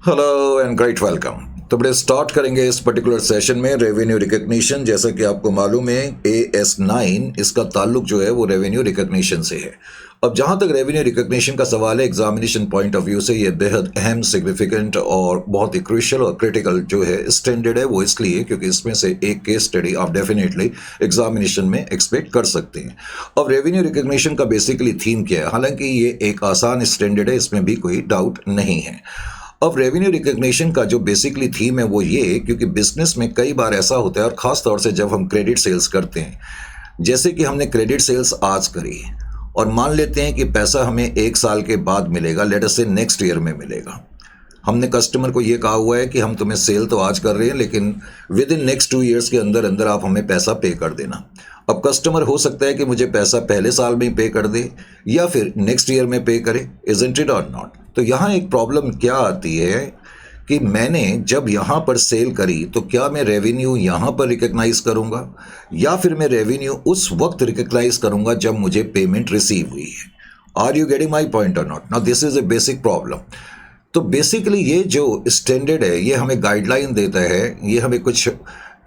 Hello and great welcome. तो बड़े start करेंगे इस पर्टिकुलर सेशन में रेवेन्यू रिकग्निशन। जैसा कि आपको मालूम है AS9 इसका ताल्लुक जो है वो रेवेन्यू रिकग्निशन से है। अब जहाँ तक रेवेन्यू रिकग्निशन का सवाल है, एग्जामिनेशन पॉइंट ऑफ व्यू से ये बेहद अहम, सिग्निफिकेंट और बहुत ही क्रूशियल और क्रिटिकल जो है स्टैंडर्ड है। वो इसलिए क्योंकि इसमें से एक केस स्टडी आप डेफिनेटली एग्जामिनेशन में एक्सपेक्ट कर सकते हैं। अब रेवेन्यू रिकग्निशन का बेसिकली थीम क्या है? हालांकि ये एक आसान स्टैंडर्ड है, इसमें भी कोई डाउट नहीं है। अब रेवेन्यू रिकग्निशन का जो बेसिकली थीम है वो ये, क्योंकि बिजनेस में कई बार ऐसा होता है और ख़ास तौर से जब हम क्रेडिट सेल्स करते हैं, जैसे कि हमने क्रेडिट सेल्स आज करी और मान लेते हैं कि पैसा हमें 1 साल के बाद मिलेगा, लेट अस से नेक्स्ट ईयर में मिलेगा। हमने कस्टमर को ये कहा हुआ है कि हम तुम्हें सेल तो आज कर रहे हैं, लेकिन विद इन नेक्स्ट 2 ईयर्स के अंदर अंदर आप हमें पैसा पे कर देना। अब कस्टमर हो सकता है कि मुझे पैसा पहले साल में ही पे कर दे या फिर नेक्स्ट ईयर में पे करे, इजंट इट और नॉट? तो यहाँ एक प्रॉब्लम क्या आती है कि मैंने जब यहाँ पर सेल करी तो क्या मैं रेवेन्यू यहाँ पर रिकग्नाइज करूँगा या फिर मैं रेवेन्यू उस वक्त रिकग्नाइज करूँगा जब मुझे पेमेंट रिसीव हुई है? Are you getting my point और not? Now this is a basic problem. तो बेसिकली ये जो स्टैंडर्ड है ये हमें गाइडलाइन देता है, ये हमें कुछ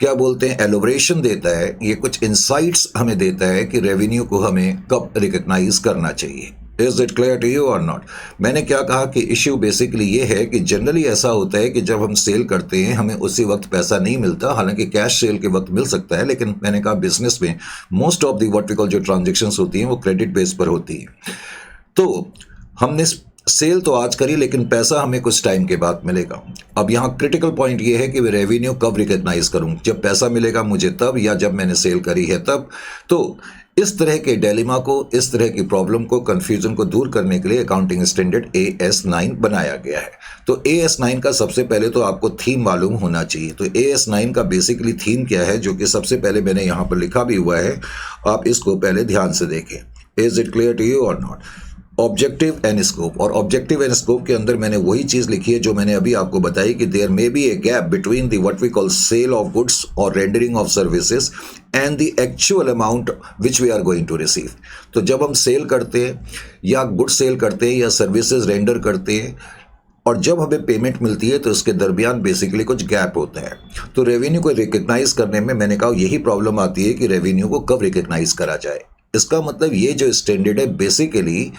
क्या बोलते हैं एलोब्रेशन देता है, ये कुछ इंसाइट्स हमें देता है कि रेवेन्यू को हमें कब रिकग्नाइज करना चाहिए। Is it clear to you और नॉट? मैंने क्या कहा कि इश्यू बेसिकली ये है कि जनरली ऐसा होता है कि जब हम सेल करते हैं हमें उसी वक्त पैसा नहीं मिलता, हालांकि कैश सेल के वक्त मिल सकता है, लेकिन मैंने कहा बिजनेस में most of the what we call जो ट्रांजेक्शन्स होती हैं वो क्रेडिट बेस पर होती हैं। तो हमने सेल तो आज करी लेकिन पैसा हमें कुछ टाइम के बाद मिलेगा। अब यहाँ क्रिटिकल पॉइंट ये है कि मैं रेवेन्यू कब रिकग्नाइज करूँ, जब पैसा मिलेगा मुझे तब या जब मैंने सेल करी है तब? तो इस तरह के डिलेमा को, इस तरह की प्रॉब्लम को, कंफ्यूजन को दूर करने के लिए अकाउंटिंग स्टैंडर्ड AS9 बनाया गया है। तो AS9 का सबसे पहले तो आपको थीम मालूम होना चाहिए। तो AS9 का बेसिकली थीम क्या है, जो कि सबसे पहले मैंने यहाँ पर लिखा भी हुआ है, आप इसको पहले ध्यान से देखें। Is it clear to you और नॉट? Objective and scope. और ऑब्जेक्टिव एंड स्कोप के अंदर मैंने वही चीज़ लिखी है जो मैंने अभी आपको बताई कि there may be a gap between the what we call sale of goods और rendering of services and the actual amount which we are going to receive. तो जब हम सेल करते हैं या गुड्स सेल करते हैं या सर्विसेज रेंडर करते हैं और जब हमें पेमेंट मिलती है तो इसके दरमियान बेसिकली कुछ गैप होता है। तो रेवेन्यू को रिकग्नाइज करने में मैंने कहा यही प्रॉब्लम आती है कि रेवेन्यू को कब रिकग्नाइज करा जाए। इसका मतलब ये जो स्टैंडर्ड है बेसिकली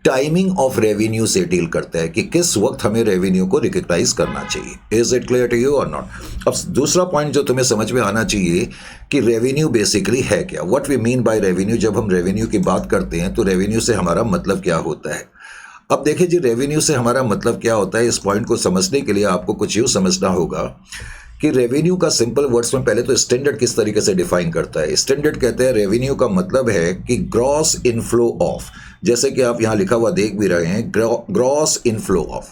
टाइमिंग ऑफ रेवेन्यू से डील करता है कि किस वक्त हमें रेवेन्यू को रिकग्नाइज करना चाहिए। Is it clear to you और नॉट? अब दूसरा पॉइंट जो तुम्हें समझ में आना चाहिए कि रेवेन्यू बेसिकली है क्या, what we mean by revenue. जब हम रेवेन्यू की बात करते हैं तो रेवेन्यू से हमारा मतलब क्या होता है? अब देखिए जी, रेवेन्यू से हमारा मतलब क्या होता है, इस पॉइंट को समझने के लिए आपको कुछ यूँ समझना होगा कि रेवेन्यू का सिंपल वर्ड्स में पहले तो स्टैंडर्ड किस तरीके से डिफाइन करता है। स्टैंडर्ड कहते हैं रेवेन्यू का मतलब है कि ग्रॉस इनफ्लो ऑफ, जैसे कि आप यहाँ लिखा हुआ देख भी रहे हैं, ग्रॉस इनफ्लो ऑफ।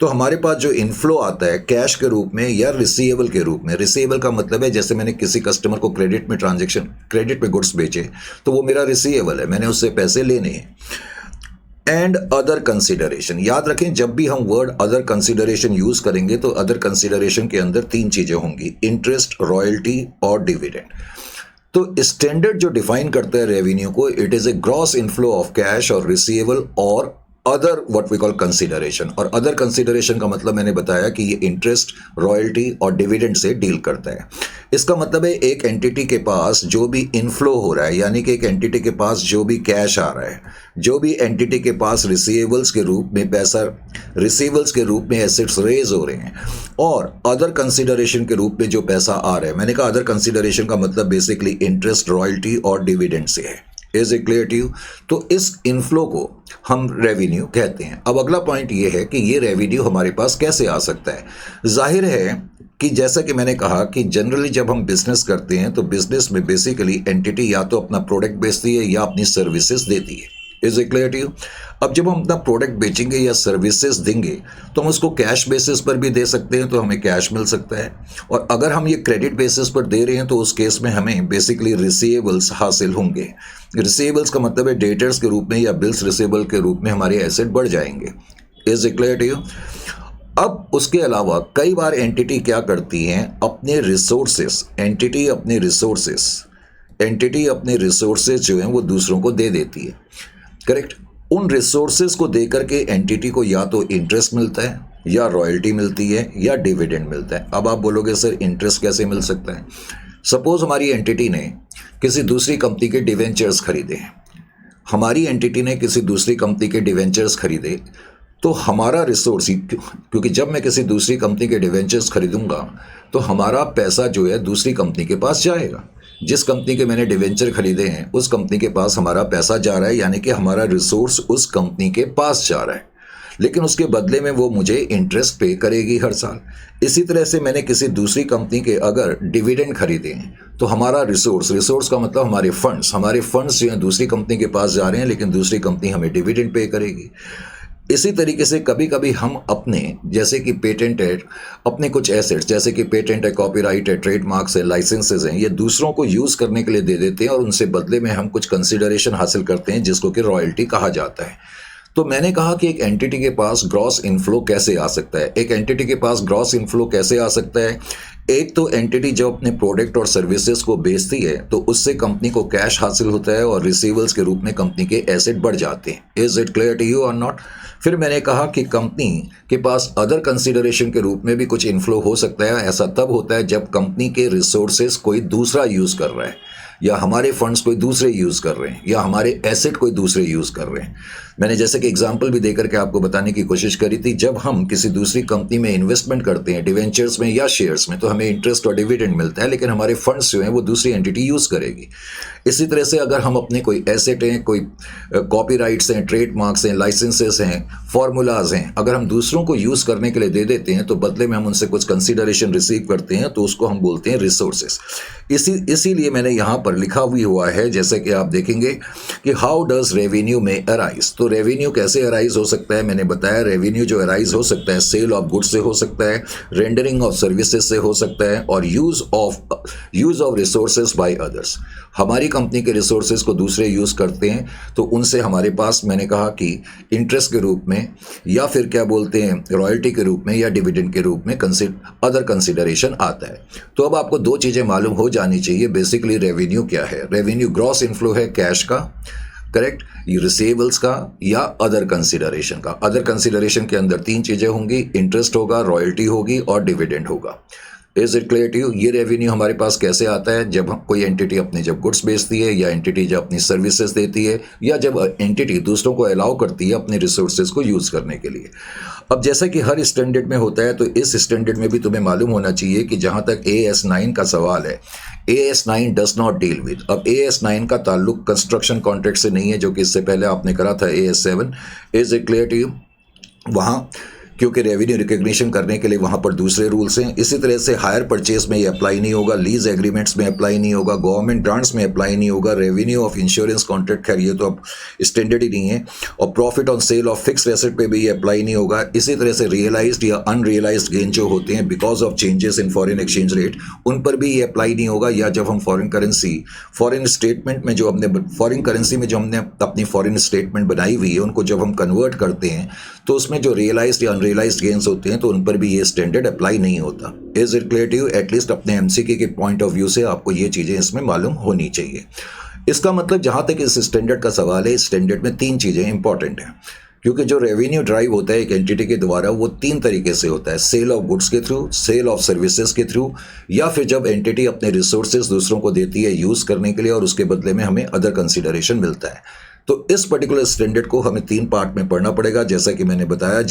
तो हमारे पास जो इनफ्लो आता है कैश के रूप में या रिसीवेबल के रूप में। रिसीवेबल का मतलब है जैसे मैंने किसी कस्टमर को क्रेडिट में क्रेडिट में गुड्स बेचे तो वो मेरा रिसीवेबल है, मैंने उससे पैसे लेने हैं। एंड अदर कंसिडरेशन, याद रखें जब भी हम वर्ड अदर कंसिडरेशन यूज करेंगे तो अदर कंसिडरेशन के अंदर 3 चीजें होंगी, इंटरेस्ट, रॉयल्टी और डिविडेंड। तो स्टैंडर्ड जो डिफाइन करता है रेवेन्यू को, it is a gross inflow of cash और रिसीवेबल और other what we call consideration. और अदर कंसिडरेशन का मतलब मैंने बताया कि ये इंटरेस्ट, रॉयल्टी और डिविडेंड से डील करता है। इसका मतलब है एक एंटिटी के पास जो भी इनफ्लो हो रहा है, यानी कि एक एंटिटी के पास जो भी कैश आ रहा है, जो भी एंटिटी के पास रिसीवेबल्स के रूप में पैसा, रिसीवेबल्स के रूप में एसेट्स रेज हो रहे हैं और अदर कंसिडरेशन के रूप में जो पैसा आ रहा है, मैंने कहा अदर कंसिडरेशन का मतलब बेसिकली इंटरेस्ट, रॉयल्टी और डिविडेंड से है। Is it clear to you? तो इस इनफ्लो को हम रेवेन्यू कहते हैं। अब अगला पॉइंट ये है कि ये रेवेन्यू हमारे पास कैसे आ सकता है। जाहिर है कि जैसा कि मैंने कहा कि जनरली जब हम बिजनेस करते हैं तो बिजनेस में बेसिकली एंटिटी या तो अपना प्रोडक्ट बेचती है या अपनी सर्विसेज देती है। Is it clear to you? अब जब हम अपना प्रोडक्ट बेचेंगे या सर्विसेज देंगे तो हम उसको कैश बेसिस पर भी दे सकते हैं, तो हमें कैश मिल सकता है। और अगर हम ये क्रेडिट बेसिस पर दे रहे हैं तो उस केस में हमें बेसिकली रिसीवेबल्स हासिल होंगे। रिसीवेबल्स का मतलब है डेटर्स के रूप में या बिल्स रिसीवेबल के रूप में हमारे एसेट बढ़ जाएंगे। Is it clear to you? अब उसके अलावा कई बार एंटिटी क्या करती हैं, अपने रिसोर्सेस, एंटिटी अपने रिसोर्सेज जो हैं वो दूसरों को दे देती है। करेक्ट? उन रिसोर्सेज को देकर के एंटिटी को या तो इंटरेस्ट मिलता है या रॉयल्टी मिलती है या डिविडेंड मिलता है। अब आप बोलोगे सर इंटरेस्ट कैसे मिल सकता है? सपोज हमारी एंटिटी ने किसी दूसरी कंपनी के डिवेंचर्स खरीदे हैं, हमारी एंटिटी ने किसी दूसरी कंपनी के डिवेंचर्स खरीदे, तो हमारा रिसोर्स, क्योंकि जब मैं किसी दूसरी कंपनी के डिवेंचर्स खरीदूंगा तो हमारा पैसा जो है दूसरी कंपनी के पास जाएगा। जिस कंपनी के मैंने डिवेंचर खरीदे हैं उस कंपनी के पास हमारा पैसा जा रहा है, यानी कि हमारा रिसोर्स उस कंपनी के पास जा रहा है, लेकिन उसके बदले में वो मुझे इंटरेस्ट पे करेगी हर साल। इसी तरह से मैंने किसी दूसरी कंपनी के अगर डिविडेंड खरीदे हैं तो हमारा रिसोर्स का मतलब हमारे फंड्स जो हैं दूसरी कंपनी के पास जा रहे हैं, लेकिन दूसरी कंपनी हमें डिविडेंड पे करेगी। इसी तरीके से कभी कभी हम अपने, जैसे कि पेटेंट है, अपने कुछ एसेट्स जैसे कि पेटेंट है, कॉपीराइट है, ट्रेडमार्क्स है, लाइसेंसेज हैं, ये दूसरों को यूज़ करने के लिए दे देते हैं और उनसे बदले में हम कुछ कंसिडरेशन हासिल करते हैं जिसको कि रॉयल्टी कहा जाता है। तो मैंने कहा कि एक एंटिटी के पास ग्रॉस इनफ्लो कैसे आ सकता है। एक एंटिटी के पास ग्रॉस इनफ्लो कैसे आ सकता है? एक तो एंटिटी जब अपने प्रोडक्ट और सर्विसेज को बेचती है तो उससे कंपनी को कैश हासिल होता है और रिसीवेबल्स के रूप में कंपनी के एसेट बढ़ जाते हैं। Is it clear to you और नॉट? फिर मैंने कहा कि कंपनी के पास अदर कंसिडरेशन के रूप में भी कुछ इनफ्लो हो सकता है। ऐसा तब होता है जब कंपनी के रिसोर्सेज कोई दूसरा यूज़ कर रहा है, या हमारे फंड्स कोई दूसरे यूज़ कर रहे हैं, या हमारे एसेट कोई दूसरे यूज़ कर रहे हैं। मैंने जैसे कि एग्जांपल भी देकर के आपको बताने की कोशिश करी थी, जब हम किसी दूसरी कंपनी में इन्वेस्टमेंट करते हैं, डिवेंचर्स में या शेयर्स में, तो हमें इंटरेस्ट और डिविडेंड मिलता है, लेकिन हमारे फंड्स जो हैं वो दूसरी एंटिटी यूज़ करेगी। इसी तरह से अगर हम अपने कोई एसेट हैं, कोई कॉपीराइट्स हैं, ट्रेडमार्क्स हैं, लाइसेंसेस हैं, फॉर्मूलाज हैं, अगर हम दूसरों को यूज़ करने के लिए दे देते हैं तो बदले में हम उनसे कुछ कंसिडरेशन रिसीव करते हैं, तो उसको हम बोलते हैं रिसोर्सेज। इसीलिए मैंने यहाँ पर लिखा भी हुआ है, जैसे कि आप देखेंगे कि हाउ डज रेवेन्यू में अराइज। तो रेवेन्यू कैसे अराइज हो सकता है? मैंने बताया रेवेन्यू जो अराइज हो सकता है सेल ऑफ गुड्स से हो सकता है, रेंडरिंग ऑफ सर्विसेज से हो सकता है, और use of resources by others. हमारी कंपनी के रिसोर्सेज को दूसरे यूज़ करते हैं तो उनसे हमारे पास, मैंने कहा कि इंटरेस्ट के रूप में, या फिर क्या बोलते हैं रॉयल्टी के रूप में, या डिविडेंड के रूप में अदर कंसिडरेशन आता है। तो अब आपको दो चीज़ें मालूम हो जानी चाहिए। बेसिकली रेवेन्यू क्या है? रेवेन्यू ग्रॉस इनफ्लो है कैश का, करेक्ट, रिसीवेबल्स का, या अदर कंसिडरेशन का। अदर कंसिडरेशन के अंदर तीन चीज़ें होंगी, इंटरेस्ट होगा, रॉयल्टी होगी और डिविडेंड होगा। Is it clear to you? ये रेवेन्यू हमारे पास कैसे आता है? जब कोई एंटिटी अपने जब गुड्स बेचती है, या एंटिटी जब अपनी सर्विसेज देती है, या जब एंटिटी दूसरों को अलाउ करती है अपने रिसोर्सेज को यूज़ करने के लिए। अब जैसा कि हर स्टैंडर्ड में होता है, तो इस स्टैंडर्ड में भी तुम्हें मालूम होना चाहिए कि जहाँ तक AS9 का सवाल है, AS9 does not deal with. अब AS9 का ताल्लुक कंस्ट्रक्शन कॉन्ट्रैक्ट से नहीं है, जो कि इससे पहले आपने करा था AS7। Is it clear to you? वहाँ क्योंकि रेवेन्यू रिकग्निशन करने के लिए वहाँ पर दूसरे रूल्स हैं। इसी तरह से हायर परचेज में ये अप्लाई नहीं होगा, लीज एग्रीमेंट्स में अप्लाई नहीं होगा, गवर्नमेंट ग्रांट्स में अप्लाई नहीं होगा, रेवेन्यू ऑफ इंश्योरेंस कॉन्ट्रैक्ट, खैर ये तो अब स्टैंडर्ड ही नहीं है, और profit on sale of fixed asset पे भी ये अप्लाई नहीं होगा। इसी तरह से रियलाइज्ड या अनरियलाइज्ड गेन जो होते हैं because of changes in foreign exchange rate, उन पर भी ये अप्लाई नहीं होगा। या जब हम फॉरेन स्टेटमेंट में जो हमने फॉरेन करेंसी में जो हमने अपनी फॉरेन स्टेटमेंट बनाई हुई है, उनको जब हम कन्वर्ट करते हैं तो उसमें जो रियलाइज्ड या अनरियलाइज्ड गेन्स होते हैं तो उन पर भी ये स्टैंडर्ड अप्लाई नहीं होता। Is it clear to you? At least अपने एमसीक्यू के पॉइंट ऑफ व्यू से आपको ये चीज़ें इसमें मालूम होनी चाहिए। इसका मतलब जहाँ तक इस स्टैंडर्ड का सवाल है, इस स्टैंडर्ड में तीन चीज़ें इंपॉर्टेंट हैं, क्योंकि जो रेवेन्यू ड्राइव होता है एक एंटिटी के द्वारा वो तीन तरीके से होता है, सेल ऑफ गुड्स के थ्रू, सेल ऑफ सर्विसेज के थ्रू, या फिर जब एंटिटी अपने रिसोर्सेज दूसरों को देती है यूज़ करने के लिए और उसके बदले में हमें अदर कंसिडरेशन मिलता है। तो इस पर्टिकुलर स्टैंडर्ड को हमें तीन पार्ट में पढ़ना पड़ेगा, जैसा कि मैंने बताया।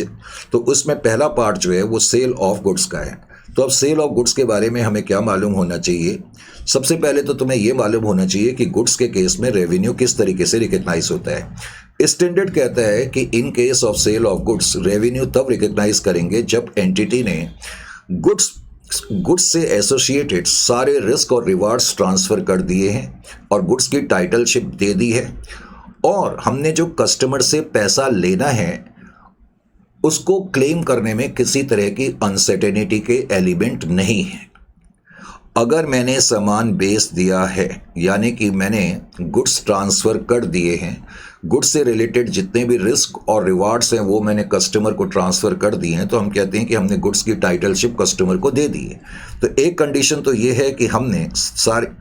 तो उसमें पहला पार्ट जो है वो सेल ऑफ गुड्स का है। तो अब सेल ऑफ गुड्स के बारे में हमें क्या मालूम होना चाहिए? सबसे पहले तो तुम्हें यह मालूम होना चाहिए कि गुड्स के केस में रेवेन्यू किस तरीके से रिकग्नाइज होता है। स्टैंडर्ड कहता है कि in case of sale of goods revenue तब रिकग्नाइज करेंगे जब एंटिटी ने गुड्स से एसोसिएटेड सारे रिस्क और रिवार्ड्स ट्रांसफ़र कर दिए हैं और गुड्स की टाइटलशिप दे दी है, और हमने जो कस्टमर से पैसा लेना है उसको क्लेम करने में किसी तरह की अनसर्टेनिटी के एलिमेंट नहीं है। अगर मैंने सामान बेच दिया है, यानी कि मैंने गुड्स ट्रांसफ़र कर दिए हैं, गुड्स से रिलेटेड जितने भी रिस्क और रिवार्ड्स हैं वो मैंने कस्टमर को ट्रांसफ़र कर दिए हैं, तो हम कहते हैं कि हमने गुड्स की टाइटलशिप कस्टमर को दे दी है। तो एक कंडीशन तो ये है कि हमने सारे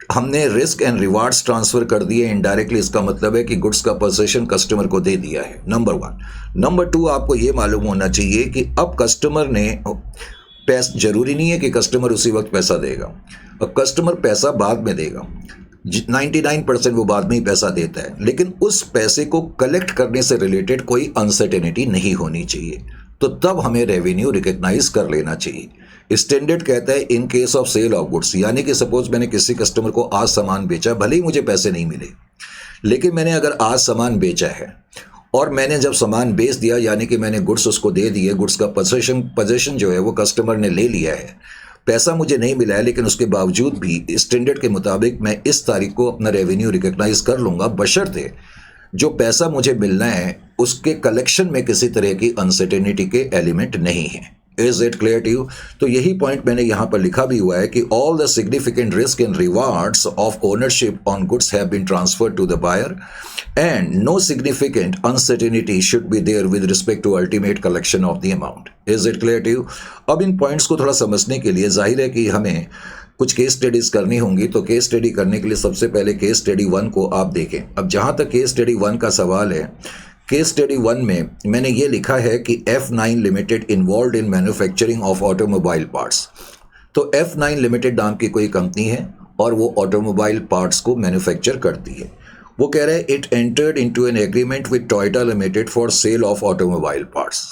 हमने रिस्क एंड रिवार्ड्स ट्रांसफर कर दिए इनडायरेक्टली। इसका मतलब है कि गुड्स का पोजीशन कस्टमर को दे दिया है, नंबर 1। नंबर 2, आपको ये मालूम होना चाहिए कि अब कस्टमर ने पैसा, जरूरी नहीं है कि कस्टमर उसी वक्त पैसा देगा, अब कस्टमर पैसा बाद में देगा। 99% वो बाद में ही पैसा देता है, लेकिन उस पैसे को कलेक्ट करने से रिलेटेड कोई अनसर्टेनिटी नहीं होनी चाहिए, तो तब हमें रेवेन्यू रिकग्नाइज कर लेना चाहिए। स्टैंडर्ड कहता है in case of sale of goods, यानी कि सपोज मैंने किसी कस्टमर को आज सामान बेचा, भले ही मुझे पैसे नहीं मिले, लेकिन मैंने अगर आज सामान बेचा है और मैंने जब सामान बेच दिया, यानी कि मैंने गुड्स उसको दे दिए, गुड्स का पोजीशन जो है वो कस्टमर ने ले लिया है, पैसा मुझे नहीं मिला है, लेकिन उसके बावजूद भी स्टैंडर्ड के मुताबिक मैं इस तारीख को अपना रेवेन्यू रिकग्नाइज कर लूँगा, बशर्ते जो पैसा मुझे मिलना है उसके कलेक्शन में किसी तरह की अनसर्टेनिटी के एलिमेंट नहीं है। Is it clear to you? तो यही पॉइंट मैंने यहाँ पर लिखा भी हुआ है कि all the significant risk and rewards of ownership on goods have been transferred to the buyer and no significant uncertainty should be there with respect to ultimate collection of the amount. Is it clear to you? अब इन points को थोड़ा समझने के लिए जाहिर है कि हमें कुछ केस स्टडीज करनी होंगी, तो केस स्टडी करने के लिए सबसे पहले केस स्टडी 1 को आप देखें। अब जहाँ तक केस स्टडी 1 का सवाल है, केस स्टडी 1 में मैंने ये लिखा है कि F9 limited involve in manufacturing of automobile parts. तो F9 लिमिटेड नाम की कोई कंपनी है और वो ऑटोमोबाइल पार्ट्स को मैन्युफैक्चर करती है। वो कह रहे हैं it entered into an agreement with Toyota limited for sale of automobile parts.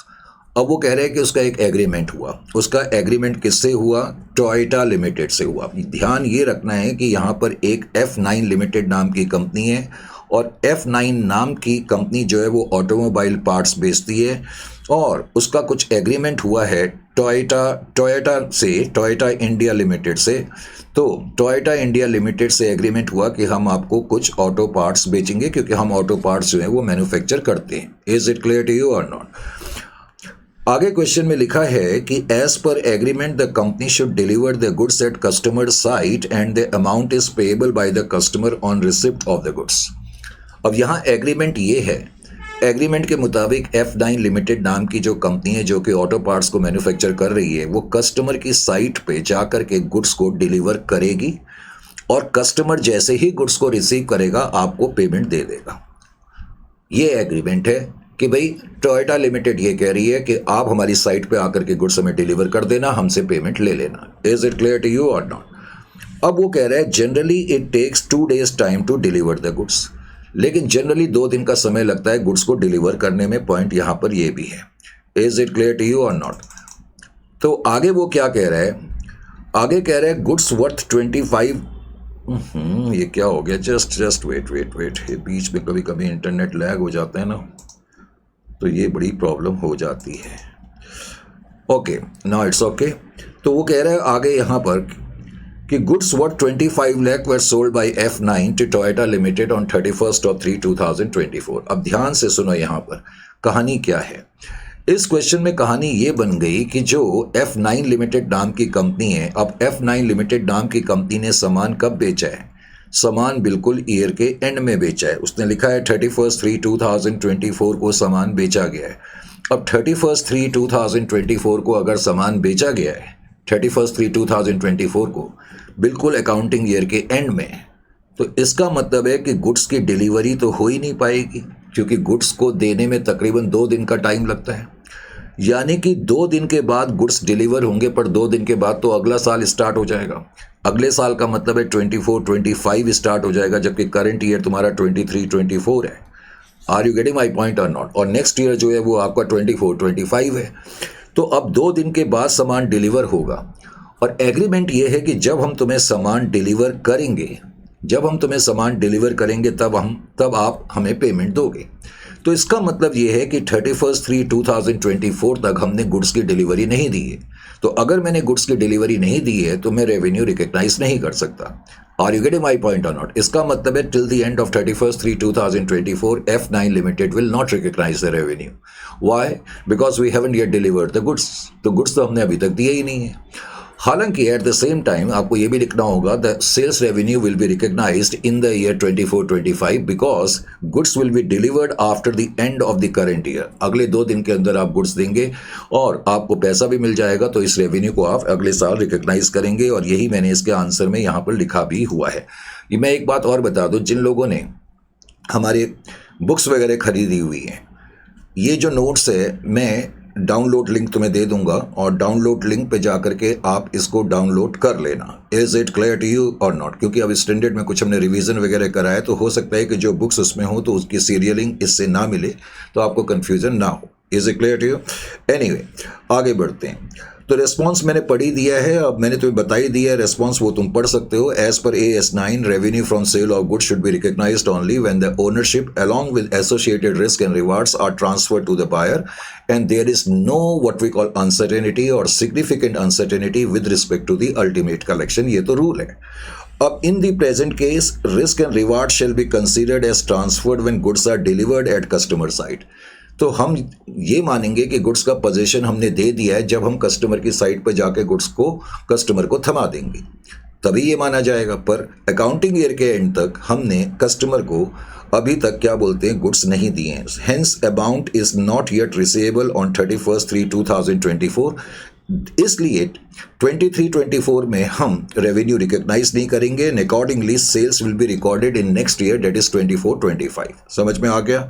अब वो कह रहे हैं कि उसका एक एग्रीमेंट हुआ, उसका एग्रीमेंट किससे हुआ? टोयोटा लिमिटेड से हुआ। ध्यान ये रखना है कि यहाँ पर एक F9 लिमिटेड नाम की कंपनी है और F9 नाम की कंपनी जो है वो ऑटोमोबाइल पार्ट्स बेचती है और उसका कुछ एग्रीमेंट हुआ है टोयोटा इंडिया लिमिटेड से। तो टोयोटा इंडिया लिमिटेड से एग्रीमेंट हुआ कि हम आपको कुछ ऑटो पार्ट्स बेचेंगे, क्योंकि हम ऑटो पार्ट्स जो है वो मैन्युफैक्चर करते हैं। Is it clear to you और नॉट? आगे क्वेश्चन में लिखा है कि as per agreement the company should deliver the goods at customer site and the amount is payable by the customer on receipt of the goods. अब यहाँ agreement ये है, एग्रीमेंट के मुताबिक F9 लिमिटेड नाम की जो कंपनी है जो कि ऑटो पार्ट्स को मैन्युफैक्चर कर रही है, वो कस्टमर की साइट पे जाकर के गुड्स को डिलीवर करेगी और कस्टमर जैसे ही गुड्स को रिसीव करेगा आपको पेमेंट दे देगा। ये एग्रीमेंट है कि भाई टोयोटा लिमिटेड ये कह रही है कि आप हमारी साइट पे आकर के गुड्स हमें डिलीवर कर देना, हमसे पेमेंट ले लेना। Is it clear to you और नॉट? अब वो कह रहा है generally it takes 2 days time to deliver the goods, लेकिन जनरली 2 दिन का समय लगता है गुड्स को डिलीवर करने में। पॉइंट यहाँ पर ये भी है। Is it clear to you और नॉट? तो आगे वो क्या कह रहा है? आगे कह रहा है गुड्स वर्थ 25। ये क्या हो गया? जस्ट वेट, ये बीच में कभी कभी इंटरनेट लैग हो जाता है ना, तो ये बड़ी प्रॉब्लम हो जाती है। Okay, now it's okay. तो वो कह रहा है आगे यहाँ पर कि goods worth 25 lakh were sold by F9 to Toyota limited on 31st of 3, 2024। अब ध्यान से सुनो, यहाँ पर कहानी क्या है। इस क्वेश्चन में कहानी ये बन गई कि जो F9 लिमिटेड नाम की कंपनी है, अब F9 लिमिटेड नाम की कंपनी ने सामान कब बेचा है? सामान बिल्कुल ईयर के एंड में बेचा है। उसने लिखा है 31st 3, 2024 को सामान बेचा गया है। अब 31st 3, 2024 को अगर सामान बेचा गया है 31st 3, 2024 को बिल्कुल अकाउंटिंग ईयर के एंड में, तो इसका मतलब है कि गुड्स की डिलीवरी तो हो ही नहीं पाएगी, क्योंकि गुड्स को देने में तकरीबन 2 दिन का टाइम लगता है। यानी कि 2 दिन के बाद गुड्स डिलीवर होंगे, पर 2 दिन के बाद तो अगला साल स्टार्ट हो जाएगा। अगले साल का मतलब है 24-25 स्टार्ट हो जाएगा, जबकि करंट ईयर तुम्हारा 23-24 है। Are you getting my point और नॉट? और नेक्स्ट ईयर जो है वो आपका 24-25 है। तो अब 2 दिन के बाद सामान डिलीवर होगा और एग्रीमेंट ये है कि जब हम तुम्हें सामान डिलीवर करेंगे तब आप हमें पेमेंट दोगे। तो इसका मतलब ये है कि 31st 3, 2024 तक हमने गुड्स की डिलीवरी नहीं दी है। तो अगर मैंने गुड्स की डिलीवरी नहीं दी है तो मैं रेवेन्यू रिकग्नाइज नहीं कर सकता। Are you getting my point और नॉट? इसका मतलब है till the end of 31st 3, 2024 F9 limited will not recognise the revenue. Why? Because we haven't yet delivered the goods. तो गुड्स तो हमने अभी तक दिए ही नहीं है। हालांकि एट द सेम टाइम आपको ये भी लिखना होगा the sales revenue will be recognised in the year 24-25 because goods will be delivered after the end of the current year. अगले 2 दिन के अंदर आप गुड्स देंगे और आपको पैसा भी मिल जाएगा, तो इस रेवेन्यू को आप अगले साल रिकग्नाइज करेंगे, और यही मैंने इसके आंसर में यहाँ पर लिखा भी हुआ है। ये मैं एक बात और बता दूँ, जिन लोगों ने हमारे बुक्स वगैरह खरीदी हुई हैं, ये जो नोट्स है मैं डाउनलोड लिंक तुम्हें दे दूंगा, और डाउनलोड लिंक पे जाकर के आप इसको डाउनलोड कर लेना। Is it clear to you और नॉट? क्योंकि अब स्टैंडर्ड में कुछ हमने रिवीजन वगैरह करा है, तो हो सकता है कि जो बुक्स उसमें हो तो उसकी सीरियलिंग इससे ना मिले, तो आपको कन्फ्यूजन ना हो। Is it clear to you? Anyway, आगे बढ़ते हैं। तो रेस्पॉन्स मैंने पढ़ ही दिया है, अब मैंने तुम्हें बता ही दिया है रेस्पॉन्स, वो तुम पढ़ सकते हो। एज पर AS9 revenue from sale of goods should be recognised only when the ownership along with associated risk and rewards are transferred to the buyer and there is no what we call uncertainty और significant uncertainty with respect to the ultimate collection. ये तो rule है। अब in the present case risk and reward shall be considered as transferred when goods are delivered at customer site. तो हम ये मानेंगे कि गुड्स का पोजीशन हमने दे दिया है जब हम कस्टमर की साइट पर जाके गुड्स को कस्टमर को थमा देंगे, तभी ये माना जाएगा। पर अकाउंटिंग ईयर के एंड तक हमने कस्टमर को अभी तक क्या बोलते हैं, गुड्स नहीं दिए हैं। Hence amount is not yet receivable on 31/3/2024। इसलिए 23-24 में हम रेवेन्यू रिकग्नाइज नहीं करेंगे, and accordingly sales will be recorded in next year, that is 24-25। समझ में आ गया?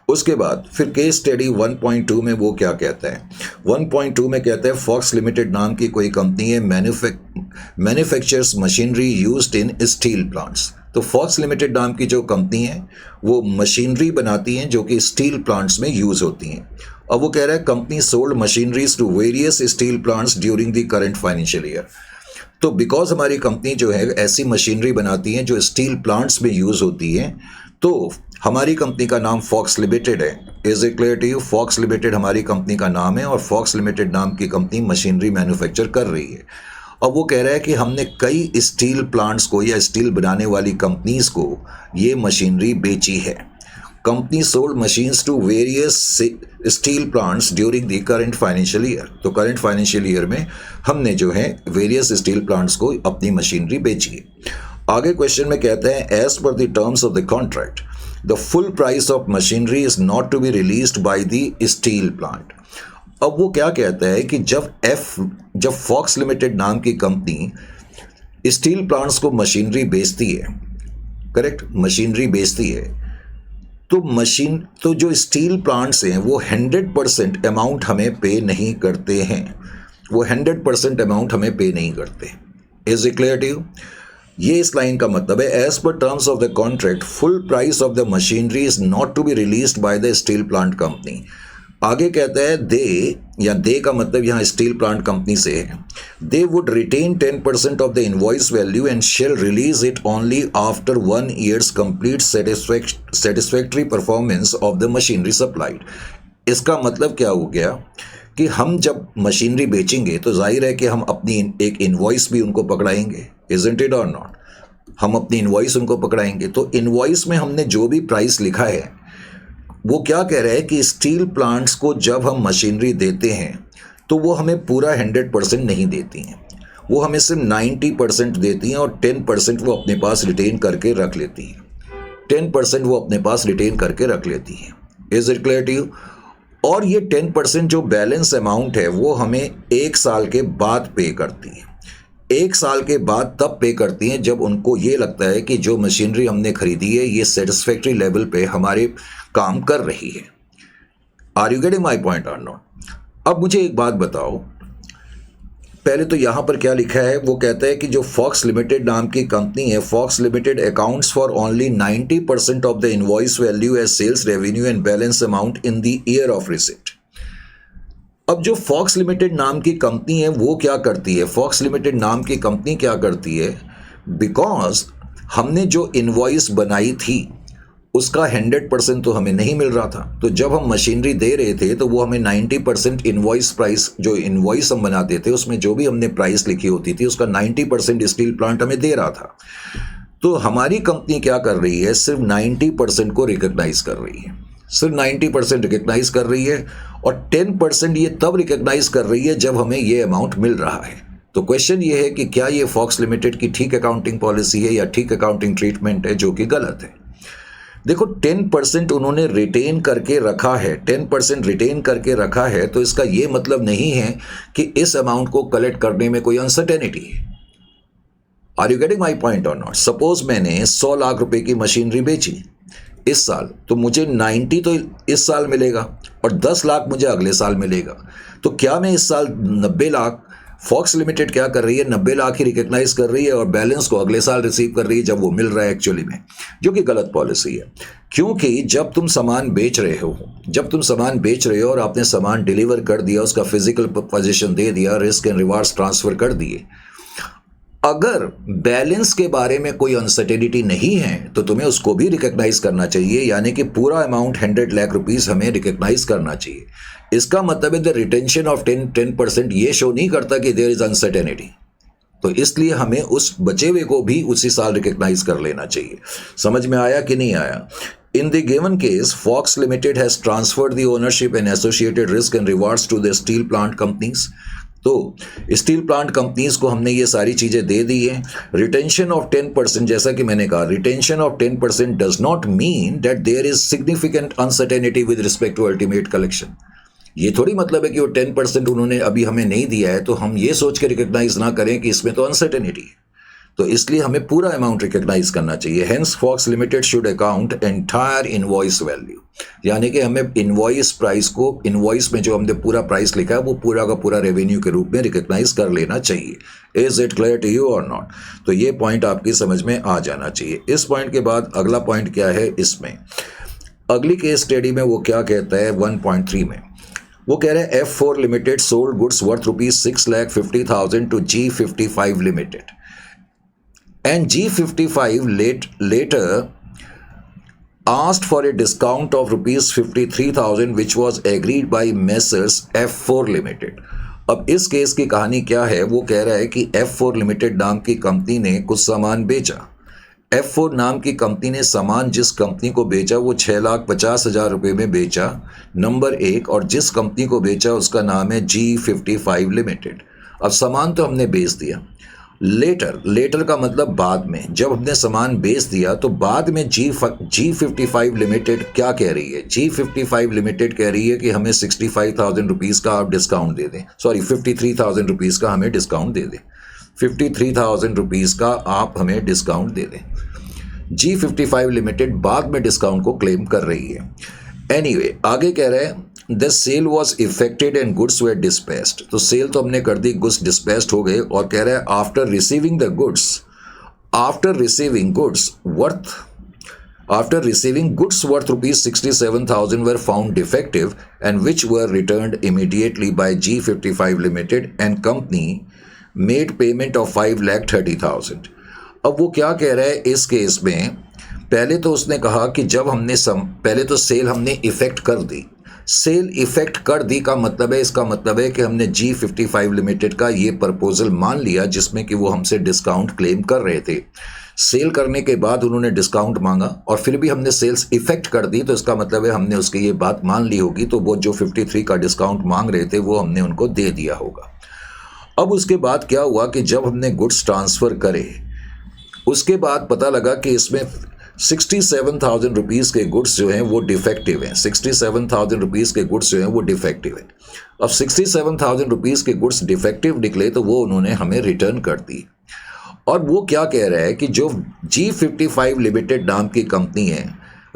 उसके बाद फिर केस स्टडी 1.2 में वो क्या कहता है? 1.2 में कहता है फॉक्स लिमिटेड नाम की कोई कंपनी है, manufactures machinery used in steel plants. तो फॉक्स लिमिटेड नाम की जो कंपनी है वो मशीनरी बनाती हैं जो कि स्टील प्लांट्स में यूज होती हैं। अब वो कह रहा है company sold machineries to various steel plants during the current financial year. तो बिकॉज हमारी कंपनी जो है ऐसी मशीनरी बनाती है जो स्टील प्लांट्स में यूज होती है, तो हमारी कंपनी का नाम फॉक्स लिमिटेड है। Is it clear to you? Fox limited हमारी कंपनी का नाम है, और फॉक्स लिमिटेड नाम की कंपनी मशीनरी मैन्युफैक्चर कर रही है। अब वो कह रहा है कि हमने कई स्टील प्लांट्स को या स्टील बनाने वाली कंपनीज को ये मशीनरी बेची है। Company sold machines to various steel plants during the current financial year. तो करंट फाइनेंशियल ईयर में हमने जो है वेरियस स्टील प्लांट्स को अपनी मशीनरी बेची है। आगे क्वेश्चन में कहते हैं as per the terms of the contract the full price of machinery is not to be released by the steel plant. अब वो क्या कहता है कि जब फॉक्स लिमिटेड नाम की कंपनी स्टील प्लांट्स को मशीनरी बेचती है, करेक्ट, मशीनरी बेचती है, तो जो स्टील प्लांट्स हैं वो 100% अमाउंट हमें पे नहीं करते हैं, वो 100% अमाउंट हमें पे नहीं करते। Is it clear to you? ये इस लाइन का मतलब है as per terms of the contract full price of the machinery is not to be released by the steel plant company. आगे कहता है दे का मतलब यहाँ स्टील प्लांट कंपनी से है। They would retain 10% of the invoice value and shall release it only after 1 years complete satisfactory performance of the machinery supplied. इसका मतलब क्या हो गया कि हम जब मशीनरी बेचेंगे तो जाहिर है कि हम अपनी एक इनवॉइस भी उनको पकड़ाएंगे। इजंट इट और नॉट? हम अपनी इनवॉइस उनको पकड़ाएंगे। तो इनवॉइस में हमने जो भी प्राइस लिखा है वो क्या कह रहा है कि स्टील प्लांट्स को जब हम मशीनरी देते हैं तो वो हमें पूरा 100% नहीं देती हैं, वो हमें सिर्फ 90% देती हैं, और 10% वो अपने पास रिटेन करके रख लेती हैं। 10% वो अपने पास रिटेन करके रख लेती हैं। Is it clear to you? और ये 10% जो बैलेंस अमाउंट है वो हमें 1 साल के बाद पे करती है। 1 साल के बाद तब पे करती हैं जब उनको ये लगता है कि जो मशीनरी हमने खरीदी है ये सेटिस्फैक्ट्री लेवल पे हमारे काम कर रही है। Are you getting my point और नॉट? अब मुझे एक बात बताओ, पहले तो यहाँ पर क्या लिखा है? वो कहता है कि जो फॉक्स लिमिटेड नाम की कंपनी है, Fox limited accounts for only 90% of the invoice value as sales revenue and balance amount in the year of receipt. अब जो फॉक्स लिमिटेड नाम की कंपनी है वो क्या करती है? फॉक्स लिमिटेड नाम की कंपनी क्या करती है? बिकॉज हमने जो इनवॉइस बनाई थी उसका 100% तो हमें नहीं मिल रहा था, तो जब हम मशीनरी दे रहे थे तो वो हमें 90% इनवॉइस प्राइस, जो इनवॉइस हम बनाते थे उसमें जो भी हमने प्राइस लिखी होती थी उसका 90% स्टील प्लांट हमें दे रहा था। तो हमारी कंपनी क्या कर रही है? सिर्फ 90% को रिकग्नाइज कर रही है, सिर्फ 90% रिकग्नाइज कर रही है, और 10% ये तब रिकग्नाइज कर रही है जब हमें ये अमाउंट मिल रहा है। तो क्वेश्चन ये है कि क्या ये फॉक्स लिमिटेड की ठीक अकाउंटिंग पॉलिसी है या ठीक अकाउंटिंग ट्रीटमेंट है, जो कि गलत है। देखो 10% उन्होंने रिटेन करके रखा है, 10% रिटेन करके रखा है, तो इसका ये मतलब नहीं है कि इस अमाउंट को कलेक्ट करने में कोई अनसर्टेनिटी है। Are you getting my point और नॉट? सपोज मैंने 100 लाख रुपए की मशीनरी बेची इस साल, तो मुझे 90 तो इस साल मिलेगा और 10 लाख मुझे अगले साल मिलेगा। तो क्या मैं इस साल 90 लाख, फॉक्स लिमिटेड क्या कर रही है, 90 लाख ही रिकग्नाइज कर रही है और बैलेंस को अगले साल रिसीव कर रही है जब वो मिल रहा है एक्चुअली में, जो कि गलत पॉलिसी है। क्योंकि जब तुम सामान बेच रहे हो और आपने सामान डिलीवर कर दिया, उसका फिजिकल पोजीशन दे दिया, रिस्क एंड रिवार्ड्स ट्रांसफर कर दिए, अगर बैलेंस के बारे में कोई अनसर्टेनिटी नहीं है तो तुम्हें उसको भी रिकग्नाइज करना चाहिए, यानी कि पूरा अमाउंट 100 लाख रुपीस हमें रिकग्नाइज करना चाहिए। इसका मतलब है द रिटेंशन ऑफ 10% ये शो नहीं करता कि देयर इज अनसर्टेनिटी, तो इसलिए हमें उस बचे हुए को भी उसी साल रिकग्नाइज कर लेना चाहिए। समझ में आया कि नहीं आया? In the given case, Fox Limited has transferred the ownership and associated risk and rewards to the steel plant companies. तो स्टील प्लांट कंपनीज को हमने ये सारी चीजें दे दी हैं। रिटेंशन ऑफ 10%, जैसा कि मैंने कहा, retention of 10% does not mean that there is significant uncertainty with respect to ultimate collection. ये थोड़ी मतलब है कि वो 10% उन्होंने अभी हमें नहीं दिया है तो हम ये सोच के रिकग्नाइज ना करें कि इसमें तो अनसर्टेनिटी है, तो इसलिए हमें पूरा अमाउंट रिकग्नाइज करना चाहिए। Hence Fox limited should account entire invoice value, यानी कि हमें इनवॉइस प्राइस को, इनवॉइस में जो हमने पूरा प्राइस लिखा है वो पूरा का पूरा रेवेन्यू के रूप में रिकग्नाइज कर लेना चाहिए। Is it clear to you और नॉट? तो ये पॉइंट आपकी समझ में आ जाना चाहिए। इस पॉइंट के बाद अगला पॉइंट क्या है, इसमें अगली केस स्टडी में वो क्या कहता है 1.3 में, वो कह रहे हैं F4 limited sold goods worth ₹6,50,000 to G55 limited and G55 later asked for a discount of ₹53,000 which was agreed by Messrs F4 Limited। अब इस केस की कहानी क्या है, वो कह रहा है कि F4 लिमिटेड नाम की कंपनी ने कुछ सामान बेचा। F4 नाम की कंपनी ने सामान जिस कंपनी को बेचा वो 6,50,000 रुपये में बेचा, नंबर 1, और जिस कंपनी को बेचा उसका नाम है G55 लिमिटेड। अब सामान तो हमने बेच दिया, लेटर का मतलब बाद में, जब हमने सामान बेच दिया तो बाद में G55 लिमिटेड क्या कह रही है, G55 लिमिटेड कह रही है कि हमें 65,000 रुपीज़ का आप डिस्काउंट दे दें, सॉरी 53,000 रुपीज़ का हमें डिस्काउंट दे दें, 53,000 रुपीज़ का आप हमें डिस्काउंट दे दें। G55 लिमिटेड बाद में डिस्काउंट को क्लेम कर रही है। एनीवे, आगे कह रहे हैं the sale was effected and goods were dispatched. तो सेल तो हमने कर दी, गुड्स डिस्पैच्ड हो गए, और कह रहा है after receiving goods worth ₹67,000 were found defective and which were returned immediately by G55 Limited and company made payment of 5,30,000। अब वो क्या कह रहा है इस केस में, पहले तो उसने कहा कि जब हमने पहले तो सेल हमने इफेक्ट कर दी। सेल इफेक्ट कर दी का मतलब है, इसका मतलब है कि हमने G55 लिमिटेड का ये प्रपोजल मान लिया जिसमें कि वो हमसे डिस्काउंट क्लेम कर रहे थे। सेल करने के बाद उन्होंने डिस्काउंट मांगा और फिर भी हमने सेल्स इफेक्ट कर दी, तो इसका मतलब है हमने उसकी ये बात मान ली होगी, तो वो जो 53 का डिस्काउंट मांग रहे थे वो हमने उनको दे दिया होगा। अब उसके बाद क्या हुआ कि जब हमने गुड्स ट्रांसफ़र करे, उसके बाद पता लगा कि इसमें 67,000 रुपीज़ के गुड्स जो हैं वो डिफेक्टिव हैं। 67,000 रुपीज़ के गुड्स जो हैं वो डिफेक्टिव हैं। अब 67,000 रुपीज़ के गुड्स डिफेक्टिव निकले तो वो उन्होंने हमें रिटर्न कर दी। और वो क्या कह रहा है कि जो G55 लिमिटेड नाम की कंपनी है,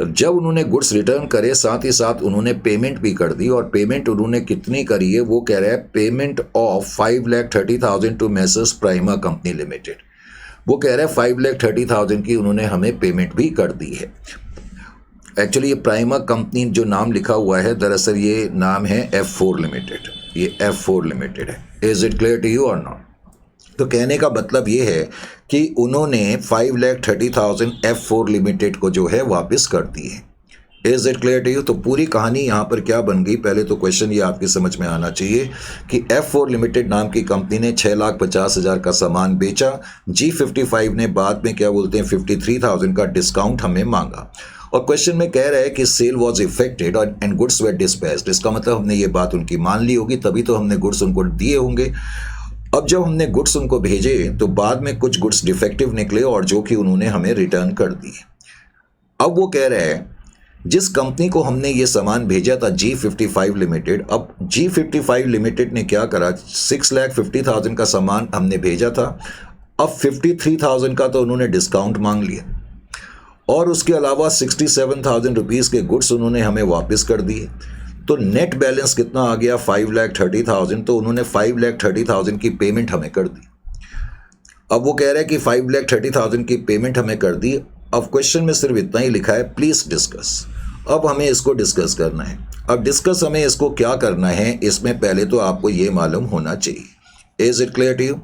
जब उन्होंने गुड्स रिटर्न करे साथ ही साथ उन्होंने पेमेंट भी कर दी, और पेमेंट उन्होंने कितनी करी है, वो कह रहा है payment of 5,30,000 to messrs Prima company limited. वो कह रहा है 5,30,000 की उन्होंने हमें पेमेंट भी कर दी है। एक्चुअली ये प्राइमा कंपनी जो नाम लिखा हुआ है, दरअसल ये नाम है F4 लिमिटेड, ये F4 लिमिटेड है। Is it clear to you और नॉट? तो कहने का मतलब ये है कि उन्होंने 5,30,000 F4 लिमिटेड को जो है वापस कर दी है। Is it clear to you? तो पूरी कहानी यहाँ पर क्या बन गई, पहले तो क्वेश्चन ये आपकी समझ में आना चाहिए कि F4 लिमिटेड नाम की कंपनी ने 6,50,000 का सामान बेचा, G55 ने बाद में क्या बोलते हैं 53,000 का डिस्काउंट हमें मांगा, और क्वेश्चन में कह रहा है कि sale was effected and goods were dispatched. इसका मतलब हमने ये बात उनकी मान ली होगी, तभी तो हमने गुड्स उनको दिए होंगे। अब जब हमने गुड्स उनको भेजे तो बाद में कुछ गुड्स डिफेक्टिव निकले और जो कि उन्होंने हमें रिटर्न कर दिए। अब वो कह रहे हैं जिस कंपनी को हमने ये सामान भेजा था G55 लिमिटेड, अब G55 लिमिटेड ने क्या करा, 6,50,000 का सामान हमने भेजा था, अब 53,000 का तो उन्होंने डिस्काउंट मांग लिया और उसके अलावा 67,000 रुपीज़ के गुड्स उन्होंने हमें वापस कर दिए। तो नेट बैलेंस कितना आ गया, 5,30,000। तो उन्होंने 5,30,000 की पेमेंट हमें कर दी। अब वो कह रहे हैं कि 5,30,000 की पेमेंट हमें कर दी। अब क्वेश्चन में सिर्फ इतना ही लिखा है, प्लीज़ डिस्कस। अब हमें इसको डिस्कस करना है। अब डिस्कस हमें इसको क्या करना है, इसमें पहले तो आपको ये मालूम होना चाहिए। Is it clear to you?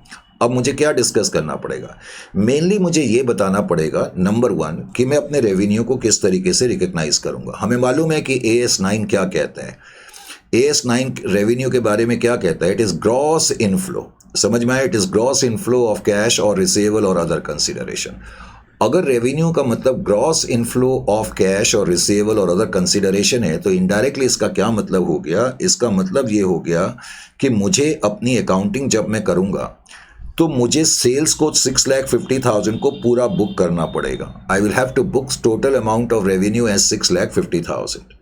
अब मुझे क्या डिस्कस करना पड़ेगा, मेनली मुझे ये बताना पड़ेगा नंबर 1 कि मैं अपने रेवेन्यू को किस तरीके से रिकग्नाइज करूंगा। हमें मालूम है कि AS9 क्या कहता है। AS9 रेवेन्यू के बारे में क्या कहता है, इट इज़ ग्रॉस इनफ्लो। समझ में आया? It is gross inflow of cash और रिसीवेबल और अदर कंसिडरेशन। अगर रेवेन्यू का मतलब ग्रॉस इनफ्लो ऑफ कैश और रिसीवेबल और अदर कंसिडरेशन है तो इनडायरेक्टली इसका क्या मतलब हो गया, इसका मतलब ये हो गया कि मुझे अपनी अकाउंटिंग जब मैं करूंगा तो मुझे सेल्स को 6,50,000 को पूरा बुक करना पड़ेगा। I will have to book total amount of revenue as 6,50,000।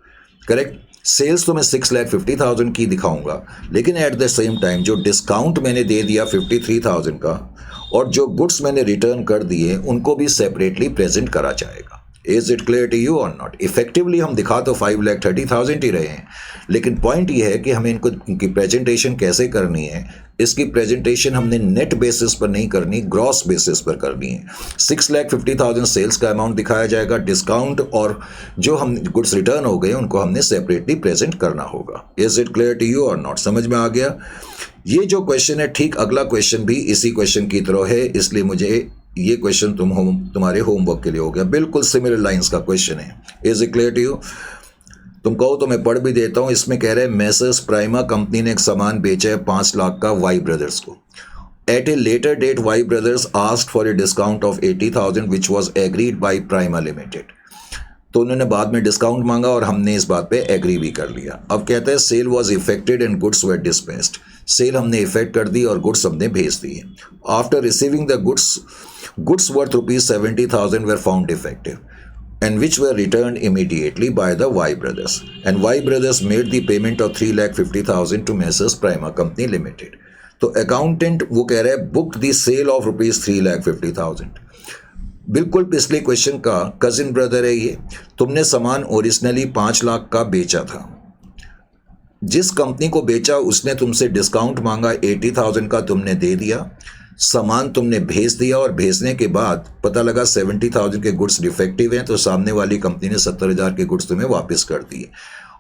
Correct? Sales तो मैं 6,50,000 की दिखाऊंगा, लेकिन एट द सेम टाइम जो डिस्काउंट मैंने दे दिया 53,000 का और जो गुड्स मैंने रिटर्न कर दिए उनको भी सेपरेटली प्रेजेंट करा जाएगा। Is it clear to you और नॉट? इफेक्टिवली हम दिखा तो 5,30,000 ही रहे हैं, लेकिन पॉइंट ये है कि हमें इनकी प्रेजेंटेशन कैसे करनी है। इसकी प्रेजेंटेशन हमने नेट बेसिस पर नहीं करनी, ग्रॉस बेसिस पर करनी है। 6,50,000 सेल्स का अमाउंट दिखाया जाएगा, डिस्काउंट और जो हम गुड्स रिटर्न हो गए उनको हमने सेपरेटली प्रेजेंट करना होगा। Is it clear to you और नॉट? समझ में आ गया? ये जो क्वेश्चन है, ठीक अगला क्वेश्चन भी इसी क्वेश्चन की तरह है, इसलिए मुझे ये क्वेश्चन तुम्हारे होमवर्क के लिए हो गया। बिल्कुल सिमिलर लाइंस का क्वेश्चन है। Is it clear to you? तुम कहो तो मैं पढ़ भी देता हूं। इसमें कह रहे हैं मेसर्स प्राइमा कंपनी ने एक सामान बेचा है 5 लाख का वाई ब्रदर्स को। At a later date Y brothers asked for a discount of 80,000 which was agreed by Prima limited. तो उन्होंने बाद में डिस्काउंट मांगा और हमने इस बात पे एग्री भी कर लिया। अब कहते हैं sale was effected and goods were dispensed. Sale हमने इफेक्ट कर दी और गुड्स हमने भेज दिए। After receiving the goods worth ₹70,000 were found defective and which were returned immediately by the Y brothers. And Y brothers made the payment of 3,50,000 to Messrs Prima Company Limited. तो accountant वो कह रहे हैं book the cell of ₹3,50,000। बिल्कुल पिछले question का cousin brother है ये। तुमने सामान ओरिजिनली 5 लाख का बेचा था, जिस कंपनी को बेचा उसने तुमसे डिस्काउंट मांगा, 80,000 का तुमने दे दिया, सामान तुमने भेज दिया और भेजने के बाद पता लगा 70,000 के गुड्स डिफेक्टिव हैं, तो सामने वाली कंपनी ने 70,000 के गुड्स तुम्हें वापस कर दिए।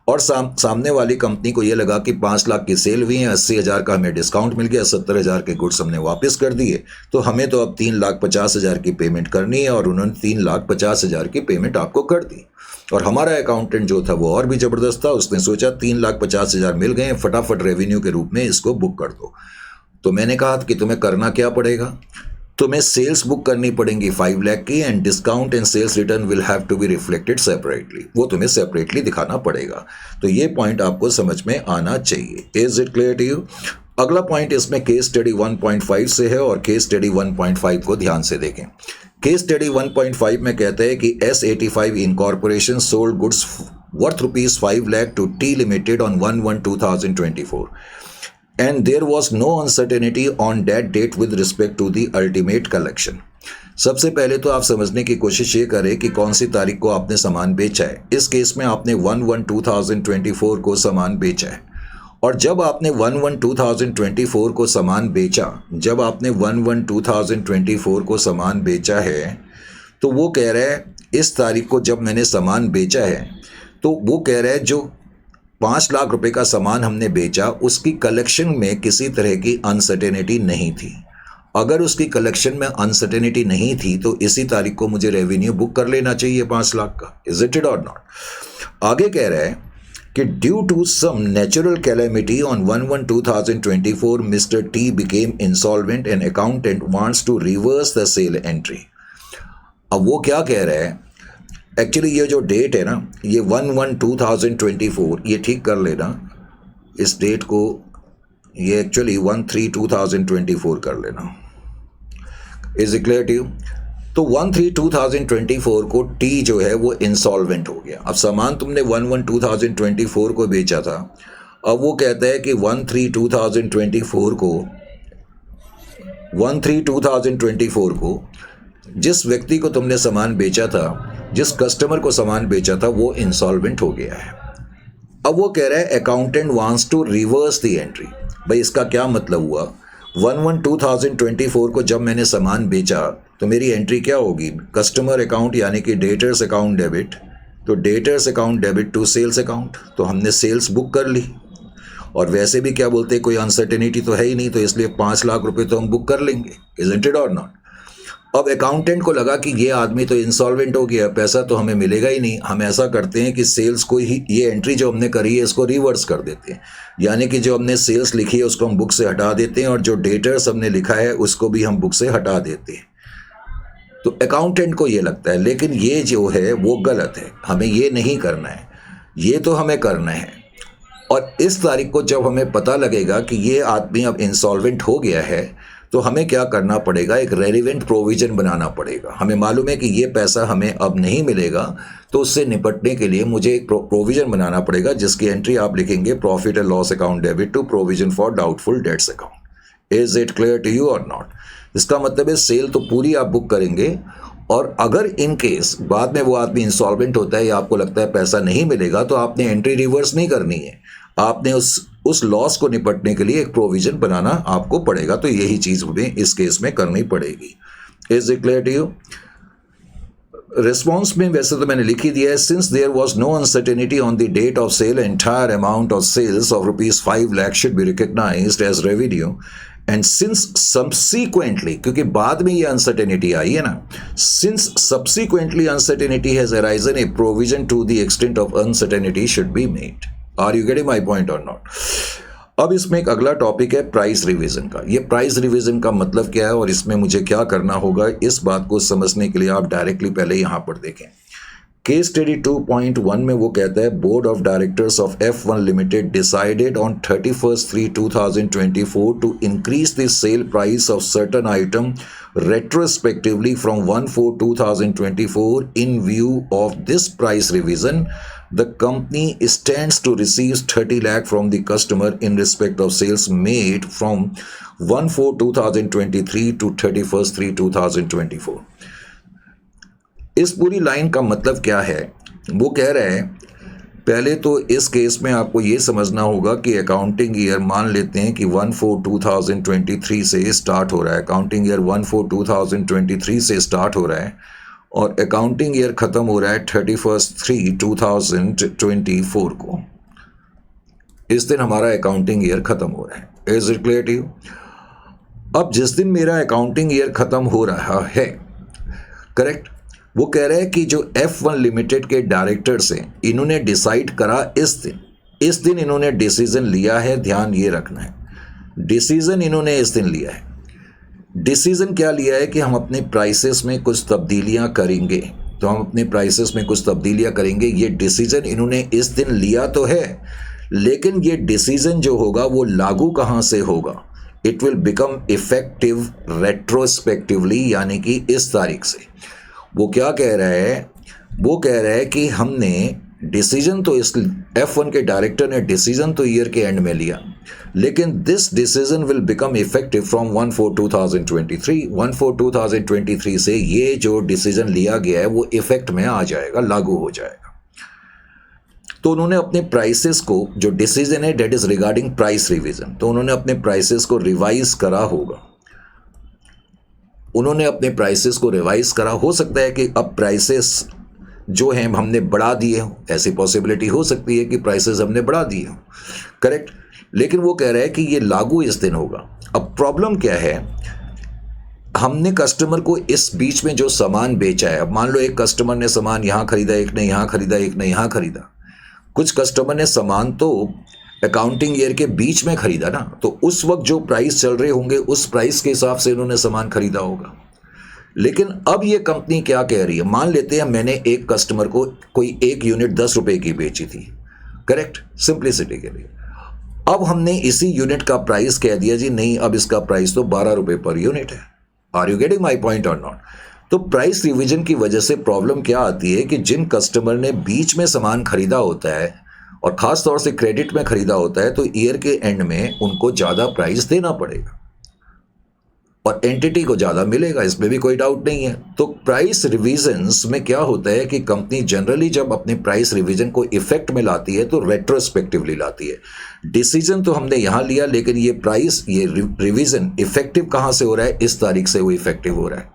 और सामने वाली कंपनी को ये लगा कि 5 लाख की सेल हुई है, 80,000 का हमें डिस्काउंट मिल गया, 70,000 के गुड्स हमने वापस कर दिए, तो हमें तो अब 3,50,000 की पेमेंट करनी है और उन्होंने 3,50,000 की पेमेंट आपको कर दी। और हमारा अकाउंटेंट जो था वो और भी ज़बरदस्त था, उसने सोचा 3,50,000 मिल गए, फटाफट रेवेन्यू के रूप में इसको बुक कर दो। तो मैंने कहा कि तुम्हें करना क्या पड़ेगा, तुम्हें सेल्स बुक करनी पड़ेंगी 5 लाख की and discount and sales return will have to be reflected separately. वो तुम्हें सेपरेटली दिखाना पड़ेगा। तो ये पॉइंट आपको समझ में आना चाहिए। Is it clear to you? अगला पॉइंट इसमें केस स्टडी 1.5 से है और केस स्टडी 1.5 को ध्यान से देखें। केस स्टडी 1.5 में कहते हैं कि S85 incorporation sold goods worth ₹5 lakh to T limited on 1/1/2024 and there was no uncertainty on that date with respect to the ultimate collection. सबसे पहले तो आप समझने की कोशिश ये करें कि कौन सी तारीख को आपने सामान बेचा है। इस केस में आपने 1/1/2024 को सामान बेचा है और जब आपने 1/1/2024 को सामान बेचा, जब आपने 1/1/2024 को सामान बेचा है तो वो कह रहा है इस तारीख को जब मैंने सामान बेचा है, तो वो कह रहा है जो 5 लाख रुपए का सामान हमने बेचा उसकी कलेक्शन में किसी तरह की अनसर्टेनिटी नहीं थी। अगर उसकी कलेक्शन में अनसर्टेनिटी नहीं थी तो इसी तारीख को मुझे रेवेन्यू बुक कर लेना चाहिए 5 लाख का। इज इट और नॉट? आगे कह रहा है कि due to some natural calamity on 1/1/2024 mister T became insolvent and accountant wants to reverse the sale entry. अब वो क्या कह रहा है, एक्चुअली ये जो डेट है ना, ये 1/1/2024, ये ठीक कर लेना, इस डेट को ये एक्चुअली 1/3/2024 कर लेना। Is it clear to you? तो 1/3/2024 को टी जो है वो इंसॉल्वेंट हो गया। अब सामान तुमने 1/1/2024 को बेचा था, अब वो कहता है कि 1/3/2024 को जिस व्यक्ति को तुमने सामान बेचा था, जिस कस्टमर को सामान बेचा था, वो इंसॉल्वेंट हो गया है। अब वो कह रहा है accountant wants to reverse the entry. भाई इसका क्या मतलब हुआ? 1/1/2024 को जब मैंने सामान बेचा तो मेरी एंट्री क्या होगी? कस्टमर अकाउंट यानी कि डेटर्स अकाउंट डेबिट। तो debtors account debit to sales account, तो हमने सेल्स बुक कर ली। और वैसे भी क्या बोलते हैं, कोई अनसर्टेनिटी तो है ही नहीं, तो इसलिए 5 लाख रुपए तो हम बुक कर लेंगे। इजंट इट और नॉट? अब अकाउंटेंट को लगा कि ये आदमी तो इंसॉल्वेंट हो गया, पैसा तो हमें मिलेगा ही नहीं। हम ऐसा करते हैं कि सेल्स को ही, ये एंट्री जो हमने करी है इसको रिवर्स कर देते हैं, यानी कि जो हमने सेल्स लिखी है उसको हम बुक से हटा देते हैं और जो डेटर्स हमने लिखा है उसको भी हम बुक से हटा देते हैं। तो अकाउंटेंट को ये लगता है, लेकिन ये जो है वो गलत है, हमें ये नहीं करना है, ये तो हमें करना है। और इस तारीख को जब हमें पता लगेगा कि ये आदमी अब इंसॉल्वेंट हो गया है, तो हमें क्या करना पड़ेगा? एक रेलिवेंट प्रोविजन बनाना पड़ेगा। हमें मालूम है कि ये पैसा हमें अब नहीं मिलेगा, तो उससे निपटने के लिए मुझे एक प्रोविजन बनाना पड़ेगा, जिसकी एंट्री आप लिखेंगे profit and loss account debit to provision for doubtful debts account. Is it clear to you और नॉट? इसका मतलब है सेल तो पूरी आप बुक करेंगे, और अगर इन केस बाद में वो आदमी इंसॉल्वेंट होता है या आपको लगता है पैसा नहीं मिलेगा, तो आपने एंट्री रिवर्स नहीं करनी है, आपने उस लॉस को निपटने के लिए एक प्रोविजन बनाना आपको पड़ेगा। तो यही चीज हमें इस केस में करनी पड़ेगी। Is it clear to you? Response में वैसे तो मैंने लिख ही दिया है, since there was no uncertainty on the date of sale, entire amount of sales of ₹5 lakh should be recognised as revenue, and since subsequently, क्योंकि बाद में ये अनसर्टेनिटी आई है ना, since subsequently uncertainty has arisen, a provision to the extent of uncertainty should be made. Are you getting my point और not? अब इसमें एक अगला टॉपिक है प्राइस रिवीजन का। ये प्राइस रिवीजन का मतलब क्या है और इसमें मुझे क्या करना होगा, इस बात को समझने के लिए आप डायरेक्टली पहले यहाँ पर देखें। केस स्टडी 2.1 में वो कहता है, board of directors of F1 limited decided on 31/3/2024 to increase the sale price of certain item retrospectively from 1/4/2024. In view of this price revision, the company stands to receive 30 lakh from the customer in respect of sales made from 1/4/2023 to 31/3/2024. इस पूरी line का मतलब क्या है? वो कह रहे हैं, पहले तो इस केस में आपको ये समझना होगा कि अकाउंटिंग ईयर मान लेते हैं कि 1/4/2023 से स्टार्ट हो रहा है, अकाउंटिंग ईयर 1/4/2023 से स्टार्ट हो रहा है और अकाउंटिंग ईयर खत्म हो रहा है 31/3/2024 को। इस दिन हमारा अकाउंटिंग ईयर खत्म हो रहा है। Is it clear to you? अब जिस दिन मेरा अकाउंटिंग ईयर खत्म हो रहा है, करेक्ट, वो कह रहे हैं कि जो F1 लिमिटेड के डायरेक्टर्स हैं, इन्होंने डिसाइड करा इस दिन इन्होंने डिसीजन लिया है। ध्यान ये रखना है, डिसीजन इन्होंने इस दिन लिया है। डिसीजन क्या लिया है कि हम अपने प्राइसेस में कुछ तब्दीलियां करेंगे, तो हम अपने प्राइसेस में कुछ तब्दीलियां करेंगे। ये डिसीजन इन्होंने इस दिन लिया तो है, लेकिन ये डिसीजन जो होगा वो लागू कहाँ से होगा? It will become effective retrospectively, यानी कि इस तारीख से। वो क्या कह रहा है? वो कह रहा है कि हमने डिसीजन तो इस F1 के डायरेक्टर ने डिसीजन तो ईयर के एंड में लिया, लेकिन this decision will become effective from 1/4/2023। 1/4/2023 से ये जो डिसीजन लिया गया है वो इफेक्ट में आ जाएगा, लागू हो जाएगा। तो उन्होंने अपने प्राइसेस को, जो डिसीजन है date is regarding price revision, तो उन्होंने अपने प्राइसेस को रिवाइज करा होगा। उन्होंने अपने प्राइसेस को रिवाइज करा। हो सकता है कि अब प्राइसेस जो हैं हमने बढ़ा दिए हो, ऐसी पॉसिबिलिटी हो सकती है कि प्राइसेस हमने बढ़ा दिए हो, करेक्ट, लेकिन वो कह रहा है कि ये लागू इस दिन होगा। अब प्रॉब्लम क्या है? हमने कस्टमर को इस बीच में जो सामान बेचा है, अब मान लो एक कस्टमर ने सामान यहाँ खरीदा, एक ने यहाँ खरीदा, एक ने यहाँ खरीदा। कुछ कस्टमर ने सामान तो अकाउंटिंग ईयर के बीच में खरीदा ना, तो उस वक्त जो प्राइस चल रहे होंगे उस प्राइस के हिसाब से इन्होंने सामान खरीदा होगा। लेकिन अब ये कंपनी क्या कह रही है? मान लेते हैं मैंने एक कस्टमर को कोई एक यूनिट 10 रुपए की बेची थी, करेक्ट, सिंप्लिसिटी के लिए। अब हमने इसी यूनिट का प्राइस कह दिया जी नहीं, अब इसका प्राइस तो 12 रुपए पर यूनिट है। Are you getting my point और नॉट? तो प्राइस रिवीजन की वजह से प्रॉब्लम क्या आती है कि जिन कस्टमर ने बीच में सामान खरीदा होता है और खास तौर से क्रेडिट में खरीदा होता है, तो ईयर के एंड में उनको ज़्यादा प्राइस देना पड़ेगा और एंटिटी को ज़्यादा मिलेगा, इसमें भी कोई डाउट नहीं है। तो प्राइस रिवीजन्स में क्या होता है कि कंपनी जनरली जब अपने प्राइस रिवीजन को इफेक्ट में लाती है तो रेट्रोस्पेक्टिवली लाती है। डिसीजन तो हमने यहाँ लिया, लेकिन ये प्राइस, ये रिवीजन इफेक्टिव कहाँ से हो रहा है? इस तारीख से वो इफेक्टिव हो रहा है।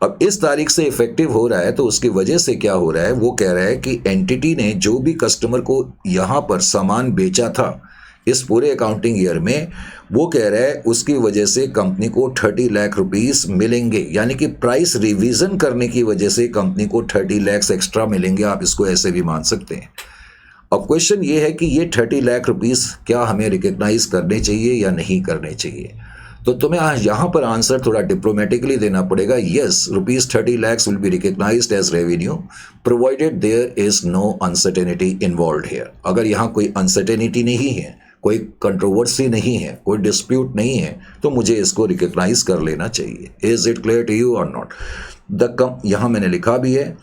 अब इस तारीख से इफेक्टिव हो रहा है तो उसकी वजह से क्या हो रहा है, वो कह रहा है कि एंटिटी ने जो भी कस्टमर को यहाँ पर सामान बेचा था इस पूरे अकाउंटिंग ईयर में, वो कह रहा है उसकी वजह से कंपनी को 30 लाख रुपीस मिलेंगे, यानी कि प्राइस रिवीजन करने की वजह से कंपनी को 30 लाख एक्स्ट्रा मिलेंगे। आप इसको ऐसे भी मान सकते हैं। अब क्वेश्चन ये है कि ये 30 लाख रुपीस क्या हमें रिकग्नाइज करने चाहिए या नहीं करने चाहिए? तो तुम्हें यहाँ पर आंसर थोड़ा डिप्लोमेटिकली देना पड़ेगा। Yes, ₹30 lakhs will be recognised as revenue provided there is no uncertainty involve here. अगर यहाँ कोई अनसर्टेनिटी नहीं है, कोई कंट्रोवर्सी नहीं है, कोई डिस्प्यूट नहीं है, तो मुझे इसको रिकग्नाइज कर लेना चाहिए। Is it clear to you और नॉट? यहाँ मैंने लिखा भी है,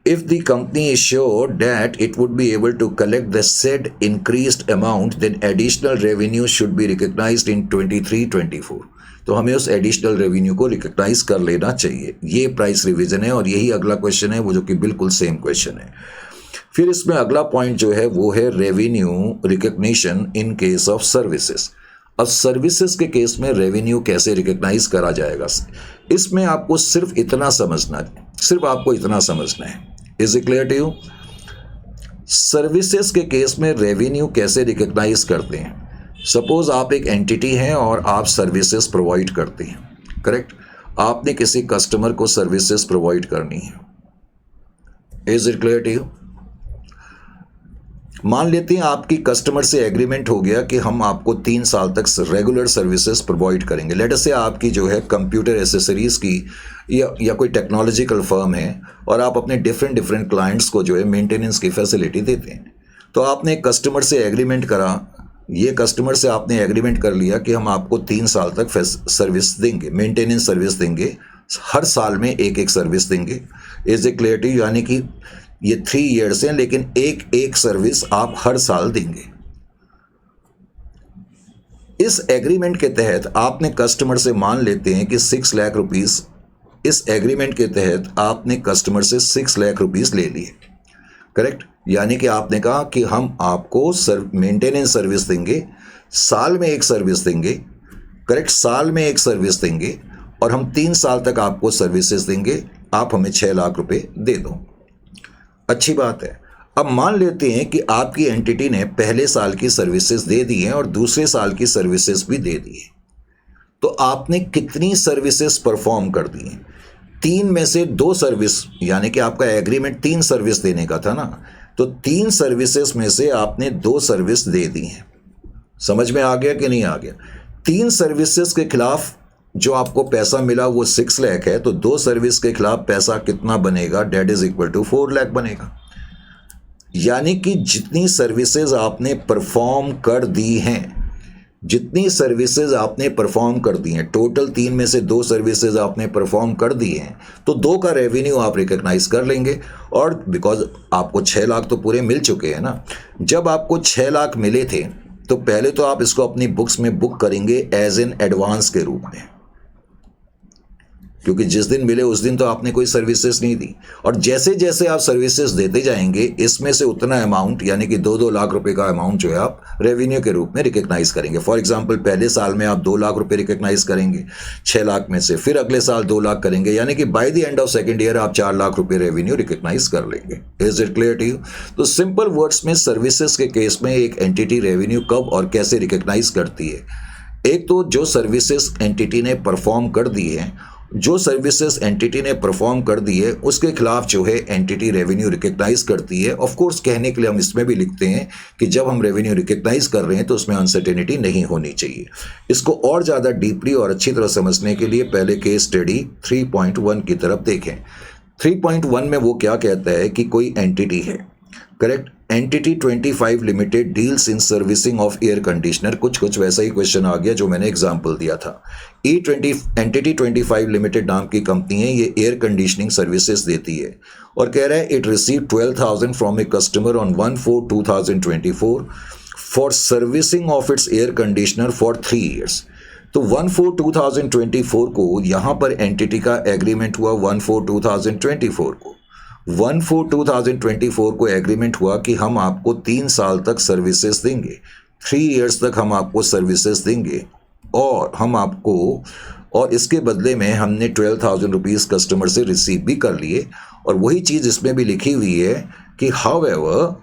if the company is sure that it would be able to collect the said increased amount, then additional revenue should be recognized in 23-24। तो हमें उस एडिशनल रेवेन्यू को रिकग्नाइज कर लेना चाहिए। ये प्राइस रिवीजन है और यही अगला क्वेश्चन है, वो जो कि बिल्कुल सेम क्वेश्चन है। फिर इसमें अगला पॉइंट जो है वो है revenue recognition in case of services. अब सर्विसेज के केस में रेवेन्यू कैसे रिकग्नाइज करा जाएगा, इसमें आपको सिर्फ इतना समझना है, सिर्फ आपको इतना समझना है। Is it clear to you? Services के केस में रेवेन्यू कैसे रिकग्नाइज करते हैं? सपोज आप एक एंटिटी हैं और आप सर्विसेज प्रोवाइड करते हैं, करेक्ट? आपने किसी कस्टमर को सर्विसेज प्रोवाइड करनी है। Is it clear to you? मान लेते हैं आपकी कस्टमर से एग्रीमेंट हो गया कि हम आपको 3 साल तक रेगुलर सर्विसेज प्रोवाइड करेंगे। लेट अस से आपकी जो है कंप्यूटर एसेसरीज की या कोई टेक्नोलॉजिकल फर्म है और आप अपने डिफरेंट क्लाइंट्स को जो है मेंटेनेंस की फैसिलिटी देते हैं। तो आपने कस्टमर से एग्रीमेंट करा, ये कस्टमर से आपने एग्रीमेंट कर लिया कि हम आपको 3 साल तक सर्विस देंगे, मेंटेनेंस सर्विस देंगे, हर साल में एक सर्विस देंगे। Is a clarity? यानी कि ये 3 ईयर्स हैं, लेकिन एक सर्विस आप हर साल देंगे। इस एग्रीमेंट के तहत आपने कस्टमर से, मान लेते हैं कि 6 लाख रुपीस, इस एग्रीमेंट के तहत आपने कस्टमर से 6 लाख रुपीस ले लिए, करेक्ट? यानी कि आपने कहा कि हम आपको मेंटेनेंस सर्विस देंगे, साल में एक सर्विस देंगे, करेक्ट? साल में एक सर्विस देंगे और हम 3 साल तक आपको सर्विसेज देंगे, आप हमें 6 लाख रुपए दे दो। अच्छी बात है। अब मान लेते हैं कि आपकी एंटिटी ने पहले साल की सर्विसेज दे दी हैं और दूसरे साल की सर्विसेज भी दे दी है, तो आपने कितनी सर्विसेज परफॉर्म कर दी हैं? 3 में से 2 सर्विस, यानी कि आपका एग्रीमेंट 3 सर्विस देने का था ना, तो 3 सर्विसेज में से आपने 2 सर्विस दे दी हैं। समझ में आ गया कि नहीं आ गया? 3 सर्विसेज के खिलाफ जो आपको पैसा मिला वो 6 लाख है, तो 2 सर्विस के खिलाफ पैसा कितना बनेगा? Date is equal to 4 lakh बनेगा। यानी कि जितनी सर्विसेज आपने परफॉर्म कर दी हैं, जितनी सर्विसेज आपने परफॉर्म कर दी हैं, टोटल 3 में से 2 सर्विसेज आपने परफॉर्म कर दी हैं, तो 2 का रेवेन्यू आप रिकग्नाइज कर लेंगे। और बिकॉज आपको 6 लाख तो पूरे मिल चुके हैं ना, जब आपको 6 लाख मिले थे तो पहले तो आप इसको अपनी बुक्स में बुक करेंगे एज एन एडवांस के रूप में, क्योंकि जिस दिन मिले उस दिन तो आपने कोई सर्विसेज नहीं दी। और जैसे जैसे आप सर्विसेज देते जाएंगे, इसमें से उतना अमाउंट, यानी कि 2-2 लाख रुपए का अमाउंट जो है आप रेवेन्यू के रूप में रिकग्नाइज करेंगे। फॉर एग्जांपल, पहले साल में आप 2 लाख रुपए रिकग्नाइज करेंगे 6 लाख में से, फिर अगले साल 2 लाख करेंगे, यानी कि by the end of second year आप 4 लाख रुपए रेवेन्यू रिकग्नाइज कर लेंगे। Is it clear to you? तो सिंपल वर्ड्स में सर्विसेज के केस में एक एंटिटी रेवेन्यू कब और कैसे रिकग्नाइज करती है? एक तो जो सर्विसेज एंटिटी ने परफॉर्म कर दी है, जो सर्विसेज एंटिटी ने परफॉर्म कर दी है उसके खिलाफ जो है एंटिटी रेवेन्यू रिकग्नाइज करती है। ऑफ कोर्स कहने के लिए हम इसमें भी लिखते हैं कि जब हम रेवेन्यू रिकग्नाइज कर रहे हैं तो उसमें अनसर्टेनिटी नहीं होनी चाहिए। इसको और ज़्यादा डीपली और अच्छी तरह समझने के लिए पहले केस स्टडी 3.1 की तरफ देखें। 3.1 में वो क्या कहता है कि कोई एंटिटी है correct. Entity 25 limited deals in servicing of air conditioner, कुछ वैसा ही क्वेश्चन आ गया जो मैंने एग्जांपल दिया था। एंटिटी 25 लिमिटेड नाम की कंपनी है, ये एयर कंडीशनिंग सर्विसेज देती है और कह रहा है it receive 12,000 from a customer on 1/4/2024 for servicing of its air conditioner for 3 years। तो 1/4/2024 को यहाँ पर एंटिटी का एग्रीमेंट हुआ 1/4/2024 को 1/4/2024 को एग्रीमेंट हुआ कि हम आपको 3 साल तक सर्विसेज देंगे, 3 years तक हम आपको सर्विसेज देंगे और हम आपको, और इसके बदले में हमने 12,000 रुपीज़ कस्टमर से रिसीव भी कर लिए। और वही चीज़ इसमें भी लिखी हुई है कि however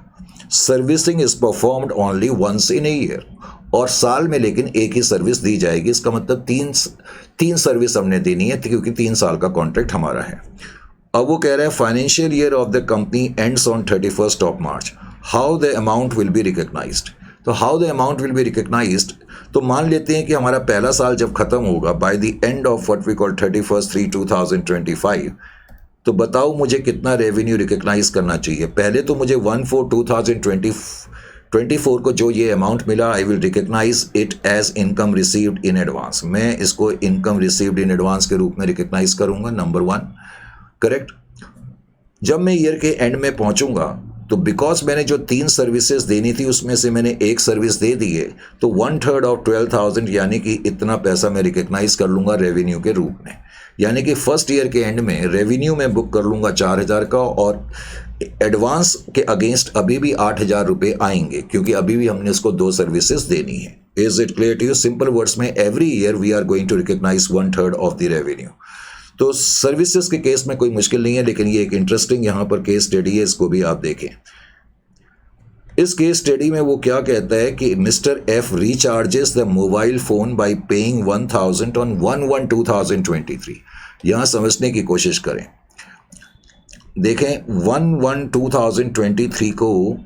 servicing is performed only once in a year, और साल में लेकिन एक ही सर्विस दी जाएगी। इसका मतलब तीन सर्विस हमने देनी है क्योंकि 3 साल का कॉन्ट्रैक्ट हमारा है। अब वो कह रहा है financial year of the company ends on 31st of March, how the amount will be recognised. तो how the amount will be recognised, तो मान लेते हैं कि हमारा पहला साल जब खत्म होगा by the end of what we call 31/3/2025, तो बताओ मुझे कितना रेवेन्यू रिकग्नाइज करना चाहिए। पहले तो मुझे 1/4/2024 को जो ये अमाउंट मिला, I will recognise it as income received in advance. मैं इसको इनकम रिसीव्ड इन एडवांस के रूप में रिकग्नाइज करूंगा, नंबर 1, करेक्ट। जब मैं ईयर के एंड में पहुंचूंगा तो बिकॉज मैंने जो 3 सर्विसेज देनी थी उसमें से मैंने एक सर्विस दे दी है, तो 1/3 of 12,000 यानी कि इतना पैसा मैं रिकग्नाइज कर लूंगा रेवेन्यू के रूप में। यानी कि फर्स्ट ईयर के एंड में रेवेन्यू में बुक कर लूंगा 4,000 का, और एडवांस के अगेंस्ट अभी भी 8,000 रुपये आएंगे क्योंकि अभी भी हमने उसको 2 सर्विसेज देनी है। Is it clear to you? Simple words में every year we are going to recognise 1/3 of the revenue. तो सर्विसेज के केस में कोई मुश्किल नहीं है, लेकिन ये एक इंटरेस्टिंग यहां पर केस स्टडी है, इसको भी आप देखें। इस केस स्टडी में वो क्या कहता है कि mister F recharges the mobile phone bye paying 1,000 on 1/1/2023। यहां समझने की कोशिश करें, देखें 1/1/2023 को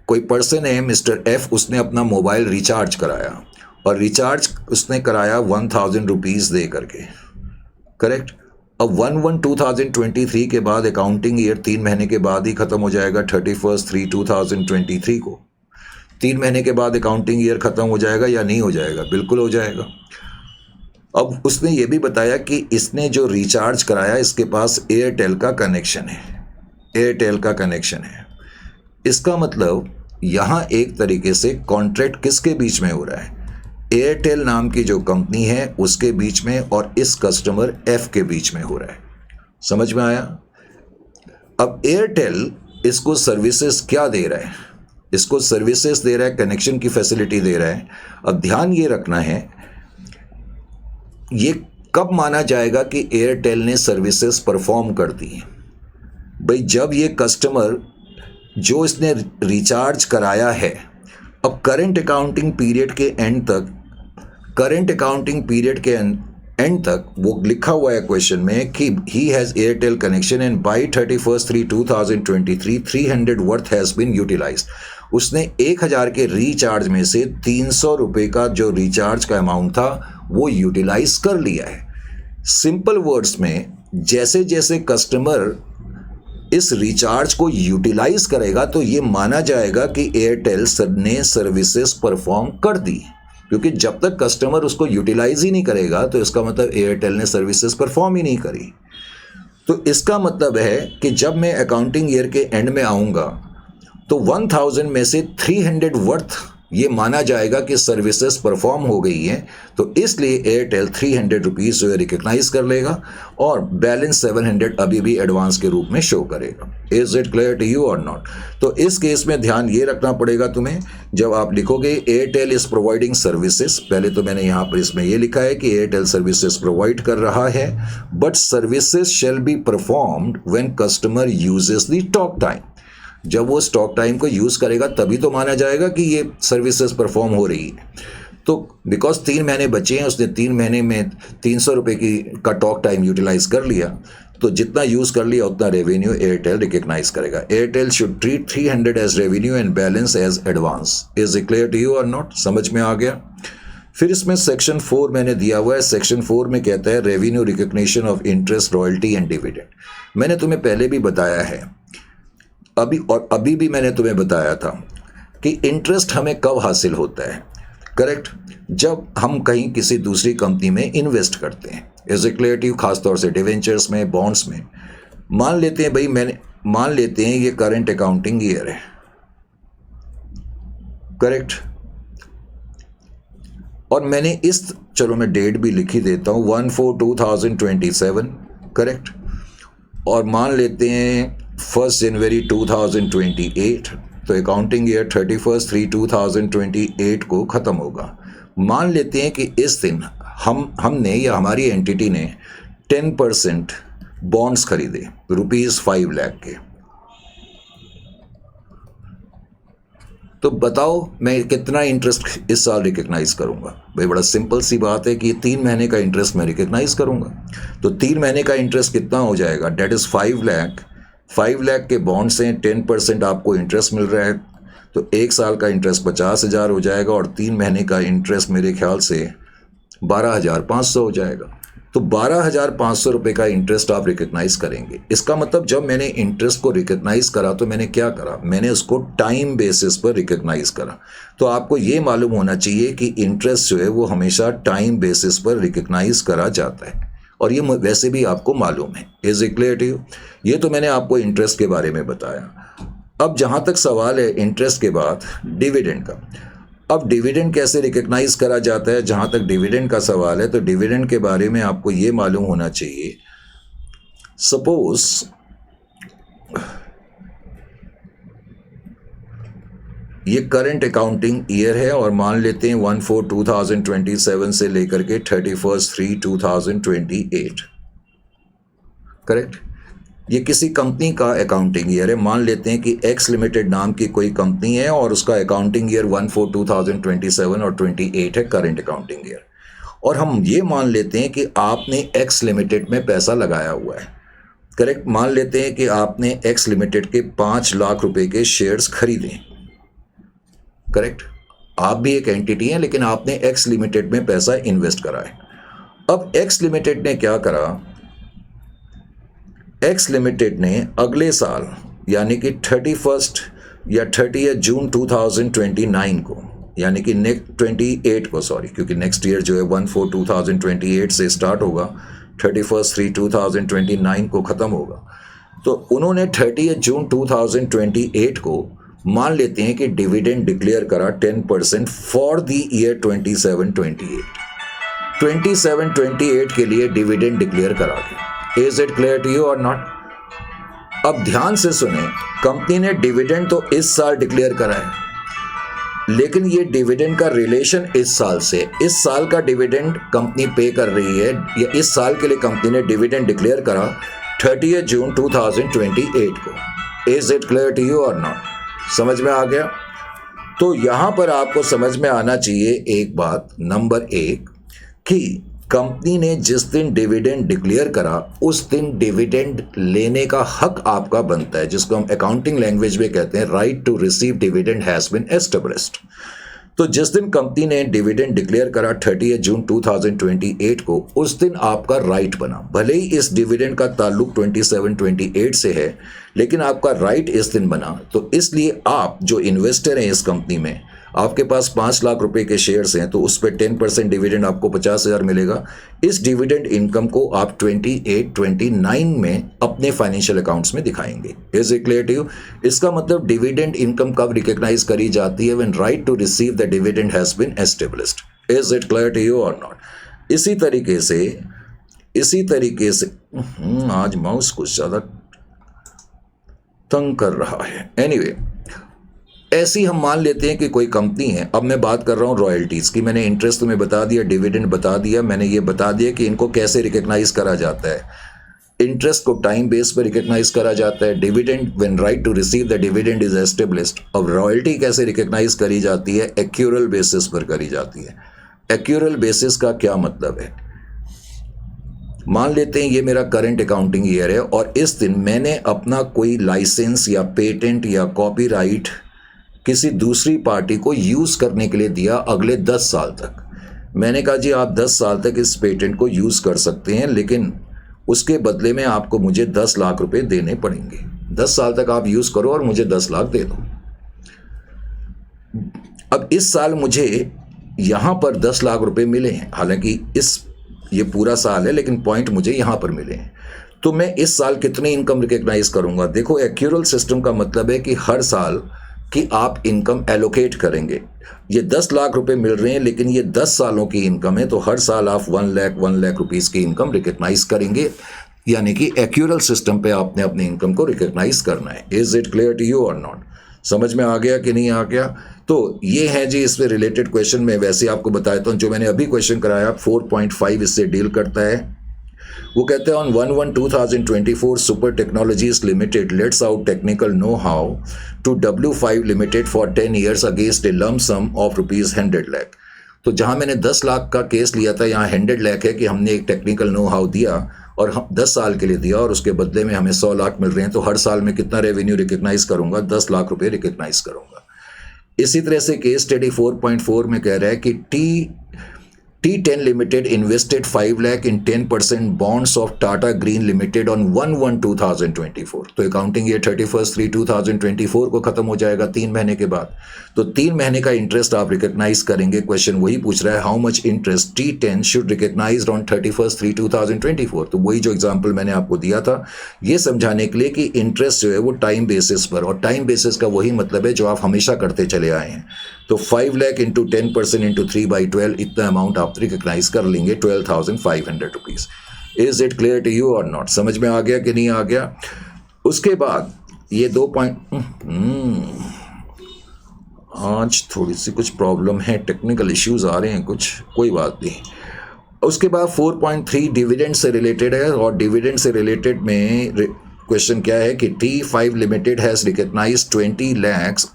कोई पर्सन है मिस्टर एफ, उसने अपना मोबाइल रिचार्ज कराया और रिचार्ज उसने कराया 1,000 रुपीज़ दे करके, करेक्ट। अब 1/1/2023 के बाद अकाउंटिंग ईयर 3 महीने के बाद ही ख़त्म हो जाएगा 31/3/2023 को। 3 महीने के बाद अकाउंटिंग ईयर ख़त्म हो जाएगा या नहीं हो जाएगा? बिल्कुल हो जाएगा। अब उसने ये भी बताया कि इसने जो रिचार्ज कराया इसके पास एयरटेल का कनेक्शन है, एयरटेल का कनेक्शन है। इसका मतलब यहाँ एक तरीके से कॉन्ट्रैक्ट किसके बीच में हो रहा है? एयरटेल नाम की जो कंपनी है उसके बीच में और इस कस्टमर एफ के बीच में हो रहा है। समझ में आया? अब एयरटेल इसको सर्विसेज क्या दे रहा है? इसको सर्विसेज दे रहा है, कनेक्शन की फैसिलिटी दे रहा है। अब ध्यान ये रखना है, ये कब माना जाएगा कि एयरटेल ने सर्विसेज परफॉर्म कर दी है? भाई जब ये कस्टमर जो इसने रिचार्ज कराया है, अब करंट अकाउंटिंग पीरियड के एंड तक वो लिखा हुआ है क्वेश्चन में कि he has Airtel connection and by 31/3/2023 300 worth has been utilised. उसने 1,000 के रिचार्ज में से 300 रुपये का जो रिचार्ज का अमाउंट था वो यूटिलाइज कर लिया है। सिंपल वर्ड्स में जैसे जैसे कस्टमर इस रिचार्ज को यूटिलाइज करेगा तो ये माना जाएगा कि एयरटेल ने सर्विसेज परफॉर्म कर दी, क्योंकि जब तक कस्टमर उसको यूटिलाइज ही नहीं करेगा तो इसका मतलब एयरटेल ने सर्विसेज परफॉर्म ही नहीं करी। तो इसका मतलब है कि जब मैं अकाउंटिंग ईयर के एंड में आऊँगा तो 1,000 में से 300 वर्थ ये माना जाएगा कि सर्विसेज परफॉर्म हो गई हैं, तो इसलिए एयरटेल 300 रुपीज़ जो है रिकग्नाइज कर लेगा और बैलेंस 700 अभी भी एडवांस के रूप में शो करेगा। Is it clear to you और नॉट? तो इस केस में ध्यान ये रखना पड़ेगा तुम्हें, जब आप लिखोगे एयरटेल इज प्रोवाइडिंग सर्विसेज, पहले तो मैंने यहाँ पर इसमें ये लिखा है कि एयरटेल सर्विसेज प्रोवाइड कर रहा है, but services shall be performed when customer uses the talk time. जब वो स्टॉक टाइम को यूज़ करेगा तभी तो माना जाएगा कि ये सर्विसेज परफॉर्म हो रही है। तो बिकॉज 3 महीने बचे हैं, उसने 3 महीने में 300 रुपये का टॉक टाइम यूटिलाइज कर लिया, तो जितना यूज़ कर लिया उतना रेवेन्यू एयरटेल रिकग्नाइज करेगा। Airtel should treat 300 as revenue and balance as advance. Is it clear to you और नॉट? समझ में आ गया? फिर इसमें सेक्शन 4 मैंने दिया हुआ है। सेक्शन 4 में कहता है revenue recognition of interest, royalty and dividend. मैंने तुम्हें पहले भी बताया है अभी भी मैंने तुम्हें बताया था कि इंटरेस्ट हमें कब हासिल होता है, करेक्ट, जब हम कहीं किसी दूसरी कंपनी में इन्वेस्ट करते हैं। Is it clear to you? खासतौर से डिवेंचर्स में, बॉन्ड्स में। मान लेते हैं भाई, मान लेते हैं ये करंट अकाउंटिंग ईयर है, करेक्ट, और मैंने चलो मैं डेट भी लिख ही देता हूँ, 1/4/2027, करेक्ट, और मान लेते हैं 1 जनवरी 2028, तो अकाउंटिंग ईयर 31/3/2028 को ख़त्म होगा। मान लेते हैं कि इस दिन हमने या हमारी एंटिटी ने 10% बॉन्ड्स खरीदे ₹5 लाख के। तो बताओ मैं कितना इंटरेस्ट इस साल रिकग्नाइज करूंगा? भाई बड़ा सिंपल सी बात है कि ये 3 महीने का इंटरेस्ट मैं रिकग्नाइज करूंगा। तो 3 महीने का इंटरेस्ट कितना हो जाएगा? That is 5 lakh. 5 लाख के बॉन्ड्स हैं, 10% आपको इंटरेस्ट मिल रहा है, तो 1 साल का इंटरेस्ट 50,000 हो जाएगा और 3 महीने का इंटरेस्ट मेरे ख्याल से 12,500 हो जाएगा। तो 12,500 रुपये का इंटरेस्ट आप रिकग्नाइज करेंगे। इसका मतलब जब मैंने इंटरेस्ट को रिकग्नाइज करा तो मैंने क्या करा? मैंने उसको टाइम बेसिस पर रिकग्नाइज करा। तो आपको ये मालूम होना चाहिए कि इंटरेस्ट जो है वो हमेशा टाइम बेसिस पर रिकग्नाइज करा जाता है, और ये वैसे भी आपको मालूम है। Is it clear to you? ये तो मैंने आपको इंटरेस्ट के बारे में बताया। अब जहाँ तक सवाल है इंटरेस्ट के बाद डिविडेंड का, अब डिविडेंड कैसे रिकग्नाइज करा जाता है, जहाँ तक डिविडेंड का सवाल है, तो डिविडेंड के बारे में आपको ये मालूम होना चाहिए। सपोज ये करंट अकाउंटिंग ईयर है और मान लेते हैं 1/4/2027 से लेकर के 31/3/2028, करेक्ट। ये किसी कंपनी का अकाउंटिंग ईयर है। मान लेते हैं कि एक्स लिमिटेड नाम की कोई कंपनी है और उसका अकाउंटिंग ईयर 1/4/2027 और 28 है, करंट अकाउंटिंग ईयर। और हम ये मान लेते हैं कि आपने एक्स लिमिटेड में पैसा लगाया हुआ है, करेक्ट। मान लेते हैं कि आपने एक्स लिमिटेड के 5 लाख रुपए के शेयर्स खरीदे, करेक्ट। आप भी एक एंटिटी हैं लेकिन आपने एक्स लिमिटेड में पैसा इन्वेस्ट करा है। अब एक्स लिमिटेड ने क्या करा? एक्स लिमिटेड ने अगले साल यानी कि 31 या 30 जून 2029 को, यानी कि नेक्स्ट 28 को, सॉरी, क्योंकि नेक्स्ट ईयर जो है 1/4/2028 से स्टार्ट होगा, 31/3/2029 को ख़त्म होगा। तो उन्होंने 30 जून 2028 को मान लेते हैं कि डिविडेंड डिक्लेयर करा 10% फॉर द ईयर 27-28 के लिए डिविडेंड डिक्लेयर करा के। Is it clear to you और नॉट? अब ध्यान से सुने, कंपनी ने डिविडेंड तो इस साल डिक्लेयर करा है, लेकिन ये डिविडेंड का रिलेशन इस साल से, इस साल का डिविडेंड कंपनी पे कर रही है, या इस साल के लिए कंपनी ने डिविडेंड डिक्लेयर करा 30 जून 2028 को। Is it clear to you और नॉट? समझ में आ गया? तो यहां पर आपको समझ में आना चाहिए एक बात, नंबर 1, कि कंपनी ने जिस दिन डिविडेंड डिक्लेयर करा उस दिन डिविडेंड लेने का हक आपका बनता है, जिसको हम अकाउंटिंग लैंग्वेज में कहते हैं right to receive dividend has been established. तो जिस दिन कंपनी ने डिविडेंड डिक्लेयर करा 30 जून 2028 को, उस दिन आपका राइट बना। भले ही इस डिविडेंड का ताल्लुक 27-28 से है, लेकिन आपका राइट इस दिन बना। तो इसलिए आप जो इन्वेस्टर हैं इस कंपनी में, आपके पास 5 लाख रुपए के शेयर्स हैं, तो उस पर 10% डिविडेंड आपको 50,000 मिलेगा। इस डिविडेंड इनकम को आप 28-29 में अपने फाइनेंशियल अकाउंट्स में दिखाएंगे। Is it clear to you? इसका मतलब डिविडेंड इनकम कब रिकॉग्नाइज करी जाती है? When right to receive the dividend has been established. Is it clear to you और नॉट? इसी तरीके से आज माउस कुछ ज्यादा तंग कर रहा है। एनीवे, ऐसी हम मान लेते हैं कि कोई कंपनी है। अब मैं बात कर रहा हूँ रॉयल्टीज़ की। मैंने इंटरेस्ट तुम्हें बता दिया, डिविडेंड बता दिया, मैंने ये बता दिया कि इनको कैसे रिकग्नाइज करा जाता है। इंटरेस्ट को टाइम बेस पर रिकग्नाइज करा जाता है। Dividend when right to receive the dividend is established. अब रॉयल्टी कैसे रिकग्नाइज करी जाती है? एक्यूरल बेसिस पर करी जाती है। एक्यूरल बेसिस का क्या मतलब है? मान लेते हैं ये मेरा करंट अकाउंटिंग ईयर है और इस दिन मैंने अपना कोई लाइसेंस या पेटेंट या कॉपीराइट किसी दूसरी पार्टी को यूज़ करने के लिए दिया अगले 10 साल तक। मैंने कहा जी आप 10 साल तक इस पेटेंट को यूज़ कर सकते हैं, लेकिन उसके बदले में आपको मुझे 10 लाख रुपए देने पड़ेंगे। 10 साल तक आप यूज़ करो और मुझे 10 लाख दे दो। अब इस साल मुझे यहाँ पर 10 लाख रुपए मिले हैं, हालांकि ये पूरा साल है, लेकिन पॉइंट मुझे यहाँ पर मिले हैं। तो मैं इस साल कितनी इनकम रिकग्नाइज करूंगा? देखो, एक्यूरल सिस्टम का मतलब है कि हर साल की आप इनकम एलोकेट करेंगे। ये 10 लाख रुपए मिल रहे हैं, लेकिन ये 10 सालों की इनकम है, तो हर साल आप 1 लाख रुपीस की इनकम रिकग्नाइज करेंगे, यानी कि एक्यूरल सिस्टम पे आपने अपनी इनकम को रिकग्नाइज करना है। Is it clear to you और नॉट? समझ में आ गया कि नहीं आ गया? तो ये है जी इससे रिलेटेड क्वेश्चन। मैं वैसे आपको बताता हूँ, जो मैंने अभी क्वेश्चन कराया 4.5 इससे डील करता है। वो कहते हैं on 1/1/2024 super technologies limited lets out technical know how to W5 limited for 10 years against a lump sum of ₹100 lakh. तो जहां मैंने 10 लाख का केस लिया था, यहाँ 100 लाख है कि हमने एक टेक्निकल नो हाउ दिया और हम 10 साल के लिए दिया और उसके बदले में हमें 100 लाख मिल रहे हैं। तो हर साल में कितना रेवेन्यू रिकग्नाइज करूंगा? 10 लाख रुपए रिकग्नाइज करूंगा। इसी तरह से केस स्टडी 4.4 में कह रहा है कि T10 Limited invested 5 lakh in 10% bonds of Tata Green Limited on 1/1/2024। तो अकाउंटिंग ईयर 31/3/2024 को खत्म हो जाएगा 3 महीने के बाद। तो 3 महीने का इंटरेस्ट आप रिकग्नाइज करेंगे। क्वेश्चन वही पूछ रहा है, how much interest T10 should recognise on 31/3/2024। तो वही जो एग्जाम्पल मैंने आपको दिया था, ये समझाने के लिए कि इंटरेस्ट जो है वो टाइम बेसिस पर, और टाइम बेसिस का वही मतलब है जो आप हमेशा करते चले आए हैं। तो 5 लाख इंटू 10% इंटू 3/12, इतना अमाउंट आप रिकग्नाइज कर लेंगे, 12,500 rupees. Is it clear to you और नॉट? समझ में आ गया कि नहीं आ गया? उसके बाद ये 2 पॉइंट, आज थोड़ी सी कुछ प्रॉब्लम है, टेक्निकल इश्यूज आ रहे हैं कुछ, कोई बात नहीं। उसके बाद 4.3 डिविडेंड से रिलेटेड है, और डिविडेंड से रिलेटेड में क्वेश्चन क्या है कि T5 limited has recognise 20 lakhs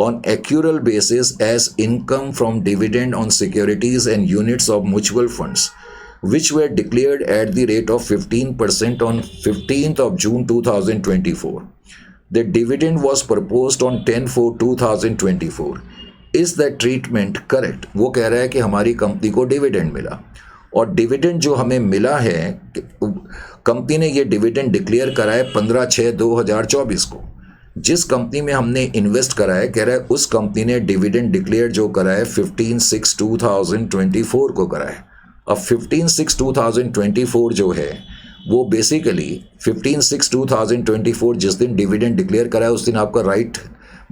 on accrual basis as income from dividend on securities and units of mutual funds which were declared at the rate of 15% on 15th of June 2024. The dividend was proposed on 10/4/2024. Is that treatment correct? वो कह रहा है कि हमारी company को dividend मिला, और dividend जो हमें मिला है, कंपनी ने ये डिविडेंड डिक्लेयर करा है 15/6/2024 को। जिस कंपनी में हमने इन्वेस्ट करा है, कह रहा है उस कंपनी ने डिविडेंड डिक्लेयर जो करा है 15/6/2024 को करा है। अब 15/6/2024 जो है वो बेसिकली 15/6/2024 जिस दिन डिविडेंड डिक्लेयर करा है, उस दिन आपका राइट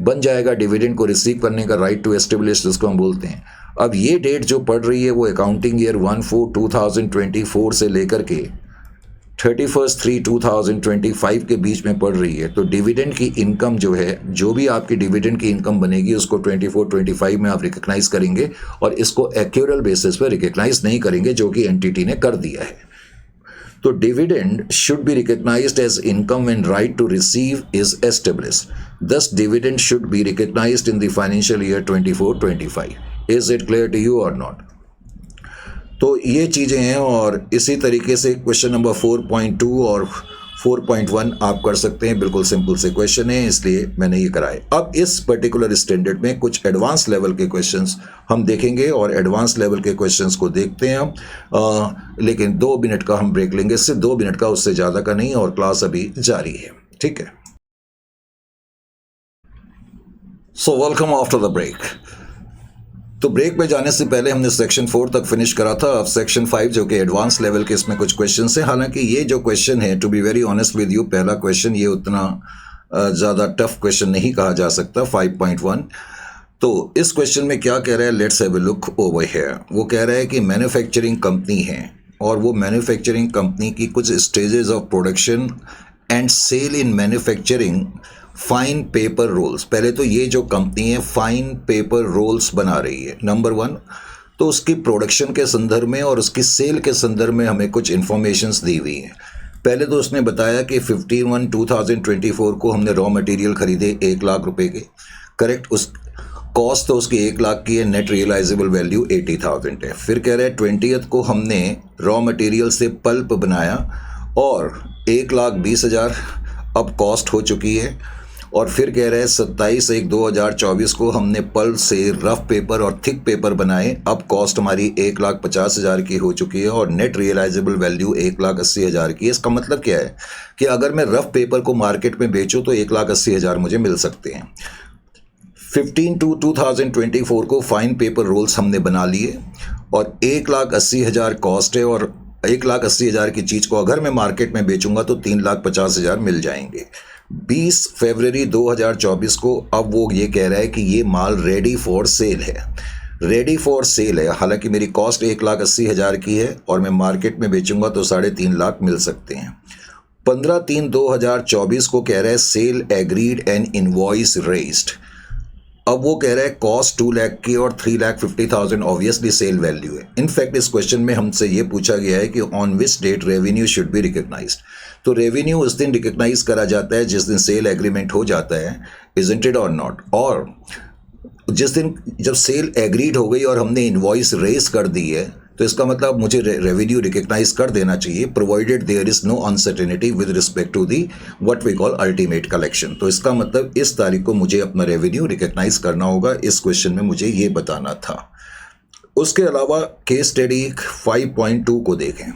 बन जाएगा डिविडेंड को रिसीव करने का, राइट टू एस्टेब्लिश जिसको हम बोलते हैं। अब ये डेट जो पड़ रही है वो अकाउंटिंग ईयर 1/4/2024 से लेकर के 31/3/2025 के बीच में पड़ रही है। तो डिविडेंड की इनकम जो है, जो भी आपकी डिविडेंड की इनकम बनेगी, उसको 24/25 में आप रिकग्नाइज करेंगे, और इसको एक्यूरल बेसिस पे रिकग्नाइज नहीं करेंगे, जो कि एंटिटी ने कर दिया है। तो dividend should be recognised as income when right to receive is established. Thus dividend should be recognised in the financial year 24/25। Is it clear to you और नॉट? तो ये चीज़ें हैं, और इसी तरीके से क्वेश्चन नंबर 4.2 और 4.1 आप कर सकते हैं। बिल्कुल सिंपल से क्वेश्चन है, इसलिए मैंने ये कराए। अब इस पर्टिकुलर स्टैंडर्ड में कुछ एडवांस लेवल के क्वेश्चंस हम देखेंगे, और एडवांस लेवल के क्वेश्चंस को देखते हैं हम, लेकिन 2 मिनट का हम ब्रेक लेंगे, सिर्फ 2 मिनट का, उससे ज़्यादा का नहीं, और क्लास अभी जारी है। ठीक है, so welcome after the break. तो ब्रेक में जाने से पहले हमने सेक्शन 4 तक फिनिश करा था। अब सेक्शन 5 जो कि एडवांस लेवल के, इसमें कुछ क्वेश्चन हैं। हालांकि ये जो क्वेश्चन है, to be very honest with you, पहला क्वेश्चन ये उतना ज़्यादा टफ क्वेश्चन नहीं कहा जा सकता। 5.1, तो इस क्वेश्चन में क्या कह रहा है, let's have a look over here. वो कह रहा है कि मैन्युफैक्चरिंग कंपनी है, और वो मैन्युफैक्चरिंग कंपनी की कुछ stages of production and sale in manufacturing fine paper rolls. पहले तो ये जो कंपनी है फाइन पेपर रोल्स बना रही है, नंबर 1। तो उसकी प्रोडक्शन के संदर्भ में और उसकी सेल के संदर्भ में हमें कुछ इन्फॉर्मेशंस दी हुई हैं। पहले तो उसने बताया कि 15/1/2024 को हमने रॉ मटेरियल खरीदे 1 लाख रुपए के, करेक्ट। उस कॉस्ट तो उसकी 1 लाख की है, नेट रियलाइजेबल वैल्यू 80,000 है। फिर कह रहे हैं 20th को हमने रॉ मटेरियल से पल्प बनाया और 1,20,000 अब कॉस्ट हो चुकी है, और फिर कह रहे हैं 27/1/2024 को हमने पल से रफ पेपर और थिक पेपर बनाए। अब कॉस्ट हमारी 1,50,000 की हो चुकी है और नेट रियलाइजेबल वैल्यू 1,80,000 की है। इसका मतलब क्या है कि अगर मैं रफ पेपर को मार्केट में बेचूं तो 1,80,000 मुझे मिल सकते हैं। 15/2/2024 को फाइन पेपर रोल्स हमने बना लिए और 1,80,000 कॉस्ट है और 1,80,000 की चीज़ को अगर मैं मार्केट में बेचूंगा तो 3,50,000 मिल जाएंगे। 20 फरवरी 2024 को अब वो ये कह रहा है कि ये माल रेडी फॉर सेल है, रेडी फॉर सेल है। हालांकि मेरी कॉस्ट 1,80,000 की है और मैं मार्केट में बेचूंगा तो 3.5 लाख मिल सकते हैं। 15/3/2024 को कह रहा है sale agreed and invoice raised. अब वो कह रहा है कॉस्ट 2 लाख की और 3,50,000 ऑब्वियसली सेल वैल्यू है। इनफैक्ट इस क्वेश्चन में हमसे ये पूछा गया है कि on which date revenue should be recognised. तो रेवेन्यू उस दिन रिकग्नाइज करा जाता है जिस दिन सेल एग्रीमेंट हो जाता है, इजंट इट और नॉट। और जिस दिन जब सेल एग्रीड हो गई और हमने इनवॉइस रेज कर दी है तो इसका मतलब मुझे रेवेन्यू रिकग्नाइज कर देना चाहिए, provided there is no uncertainty with respect to the what we call ultimate collection. तो इसका मतलब इस तारीख को मुझे अपना रेवेन्यू रिकग्नाइज करना होगा। इस क्वेश्चन में मुझे ये बताना था। उसके अलावा केस स्टडी 5.2 को देखें।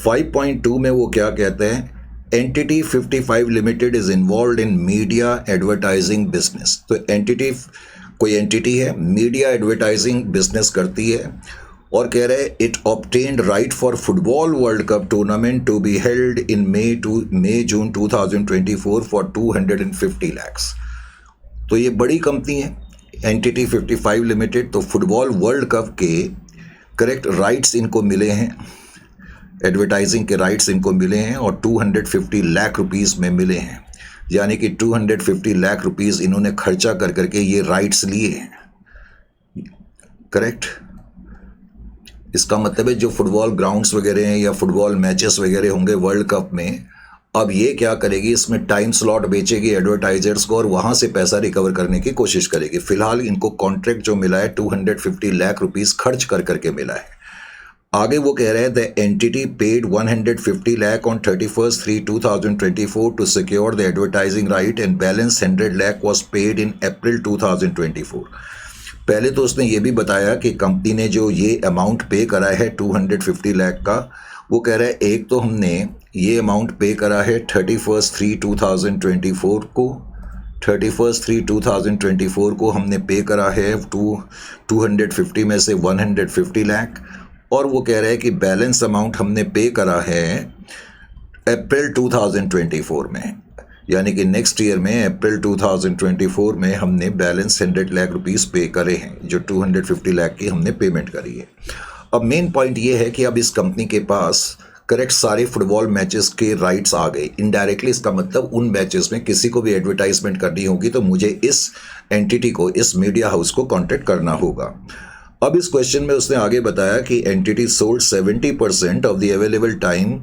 5.2 में वो क्या कहते हैं, entity 55 limited is involve in media advertising business. तो एंटिटी कोई एंटिटी है, मीडिया एडवर्टाइजिंग बिजनेस करती है और कह रहे हैं it obtained right for football world cup tournament to be held in May-June 2024 for 250 lakhs। तो ये बड़ी कंपनी है एंटिटी 55 लिमिटेड। तो फुटबॉल वर्ल्ड कप के करेक्ट राइट्स इनको मिले हैं, एडवर्टाइजिंग के राइट्स इनको मिले हैं और 250 लाख रुपीस में मिले हैं। यानी कि 250 लाख रुपीस इन्होंने खर्चा कर करके ये राइट्स लिए हैं। करेक्ट। इसका मतलब है जो फुटबॉल ग्राउंड्स वगैरह हैं या फुटबॉल मैचेस वगैरह होंगे वर्ल्ड कप में, अब ये क्या करेगी, इसमें टाइम स्लॉट बेचेगी एडवर्टाइजर्स को और वहाँ से पैसा रिकवर करने की कोशिश करेगी। फिलहाल इनको कॉन्ट्रैक्ट जो मिला है 250 लाख रुपीस खर्च कर करके मिला है। आगे वो कह रहे हैं the entity paid 150 lakh on 31/3/2024 to secure the advertising right and balance 100 lakh was paid in April 2024। पहले तो उसने ये भी बताया कि कंपनी ने जो ये अमाउंट पे करा है 250 लाख का, वो कह रहा है एक तो हमने ये अमाउंट पे करा है 31/3/2024 को, 31/3/2024 को हमने पे करा है 250 में से 150 लाख। और वो कह रहे हैं कि बैलेंस अमाउंट हमने पे करा है अप्रैल 2024 में, यानी कि नेक्स्ट ईयर में अप्रैल 2024 में हमने बैलेंस 100 लाख रुपीस पे करे हैं, जो 250 लाख की हमने पेमेंट करी है। अब मेन पॉइंट ये है कि अब इस कंपनी के पास करेक्ट सारे फुटबॉल मैचेस के राइट्स आ गए। इनडायरेक्टली इसका मतलब उन मैचेस में किसी को भी एडवर्टाइजमेंट करनी होगी तो मुझे इस एंटिटी को, इस मीडिया हाउस को कॉन्टेक्ट करना होगा। अब इस क्वेश्चन में उसने आगे बताया कि entity sold 70% of the available time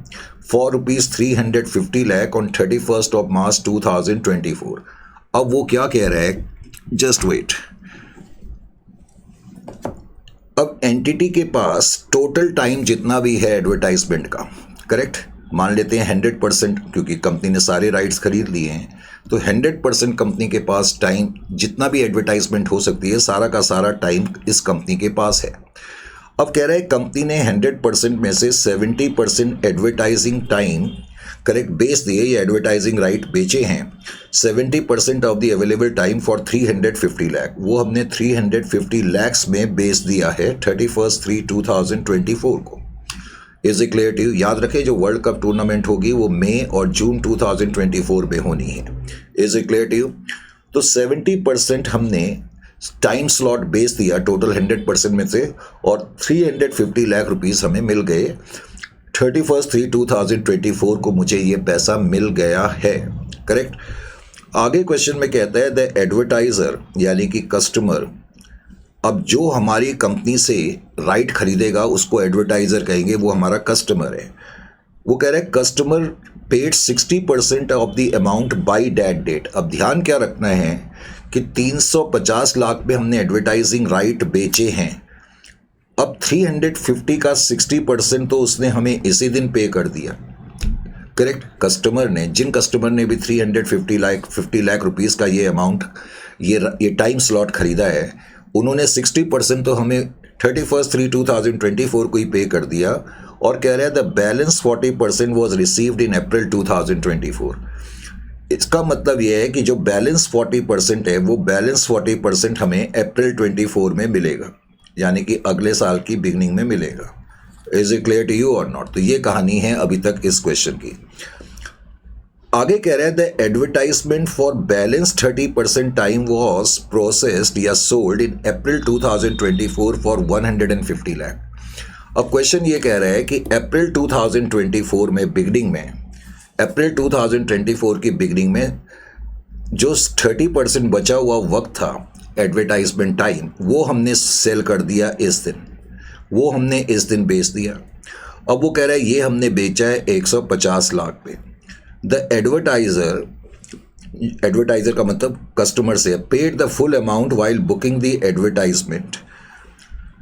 for ₹350 lakh on 31 March 2024। अब वो क्या कह रहा है, जस्ट वेट। अब एंटिटी के पास टोटल टाइम जितना भी है एडवर्टाइजमेंट का, करेक्ट, मान लेते हैं 100%, क्योंकि कंपनी ने सारे राइट्स खरीद लिए हैं तो 100% कंपनी के पास टाइम जितना भी एडवर्टाइजमेंट हो सकती है, सारा का सारा टाइम इस कंपनी के पास है। अब कह रहे हैं कंपनी ने 100% में से 70% एडवर्टाइजिंग टाइम करेक्ट बेच दिए, ये एडवर्टाइजिंग राइट बेचे हैं। 70% of the available time for 350 lakh, वो हमने 350 लैक्स में बेच दिया है 31/3/2024 को। Is it clear to you? याद रखें जो वर्ल्ड कप टूर्नामेंट होगी वो मई और जून 2024 में होनी है। Is it clear to you? तो 70% हमने टाइम स्लॉट बेच दिया टोटल 100% में से और 350 लाख रुपीस हमें मिल गए। 31/3/2024 को मुझे ये पैसा मिल गया है। करेक्ट। आगे क्वेश्चन में कहता है द एडवर्टाइजर यानी कि कस्टमर, अब जो हमारी कंपनी से राइट खरीदेगा उसको एडवर्टाइजर कहेंगे, वो हमारा कस्टमर है। वो कह रहे हैं customer paid 60% of the amount by that date. अब ध्यान क्या रखना है कि 350 लाख में हमने एडवर्टाइजिंग राइट बेचे हैं। अब 350 का 60% तो उसने हमें इसी दिन पे कर दिया, करेक्ट। कस्टमर ने, जिन कस्टमर ने भी 50 लाख रुपीस का ये अमाउंट, ये टाइम स्लॉट खरीदा है, उन्होंने 60% तो हमें 31/3/2024 को ही पे कर दिया, और कह रहा है the balance 40% was received in April 2024। इसका मतलब यह है कि जो बैलेंस 40% है, वो बैलेंस 40% हमें अप्रैल 24 में मिलेगा, यानी कि अगले साल की बिगनिंग में मिलेगा। Is it clear to you और नॉट? तो ये कहानी है अभी तक इस क्वेश्चन की। आगे कह रहे हैं the advertisement for balance 30% time was processed या sold in April 2024 for 150 lakh. अब क्वेश्चन ये कह रहा है कि अप्रैल 2024 में बिगनिंग में, अप्रैल 2024 की बिगनिंग में जो 30% बचा हुआ वक्त था एडवर्टाइजमेंट टाइम, वो हमने सेल कर दिया इस दिन, वो हमने इस दिन बेच दिया। अब वो कह रहा है ये हमने बेचा है 150 लाख पे। द एडवर्टाइजर का मतलब कस्टमर से, paid the full amount while booking the advertisement.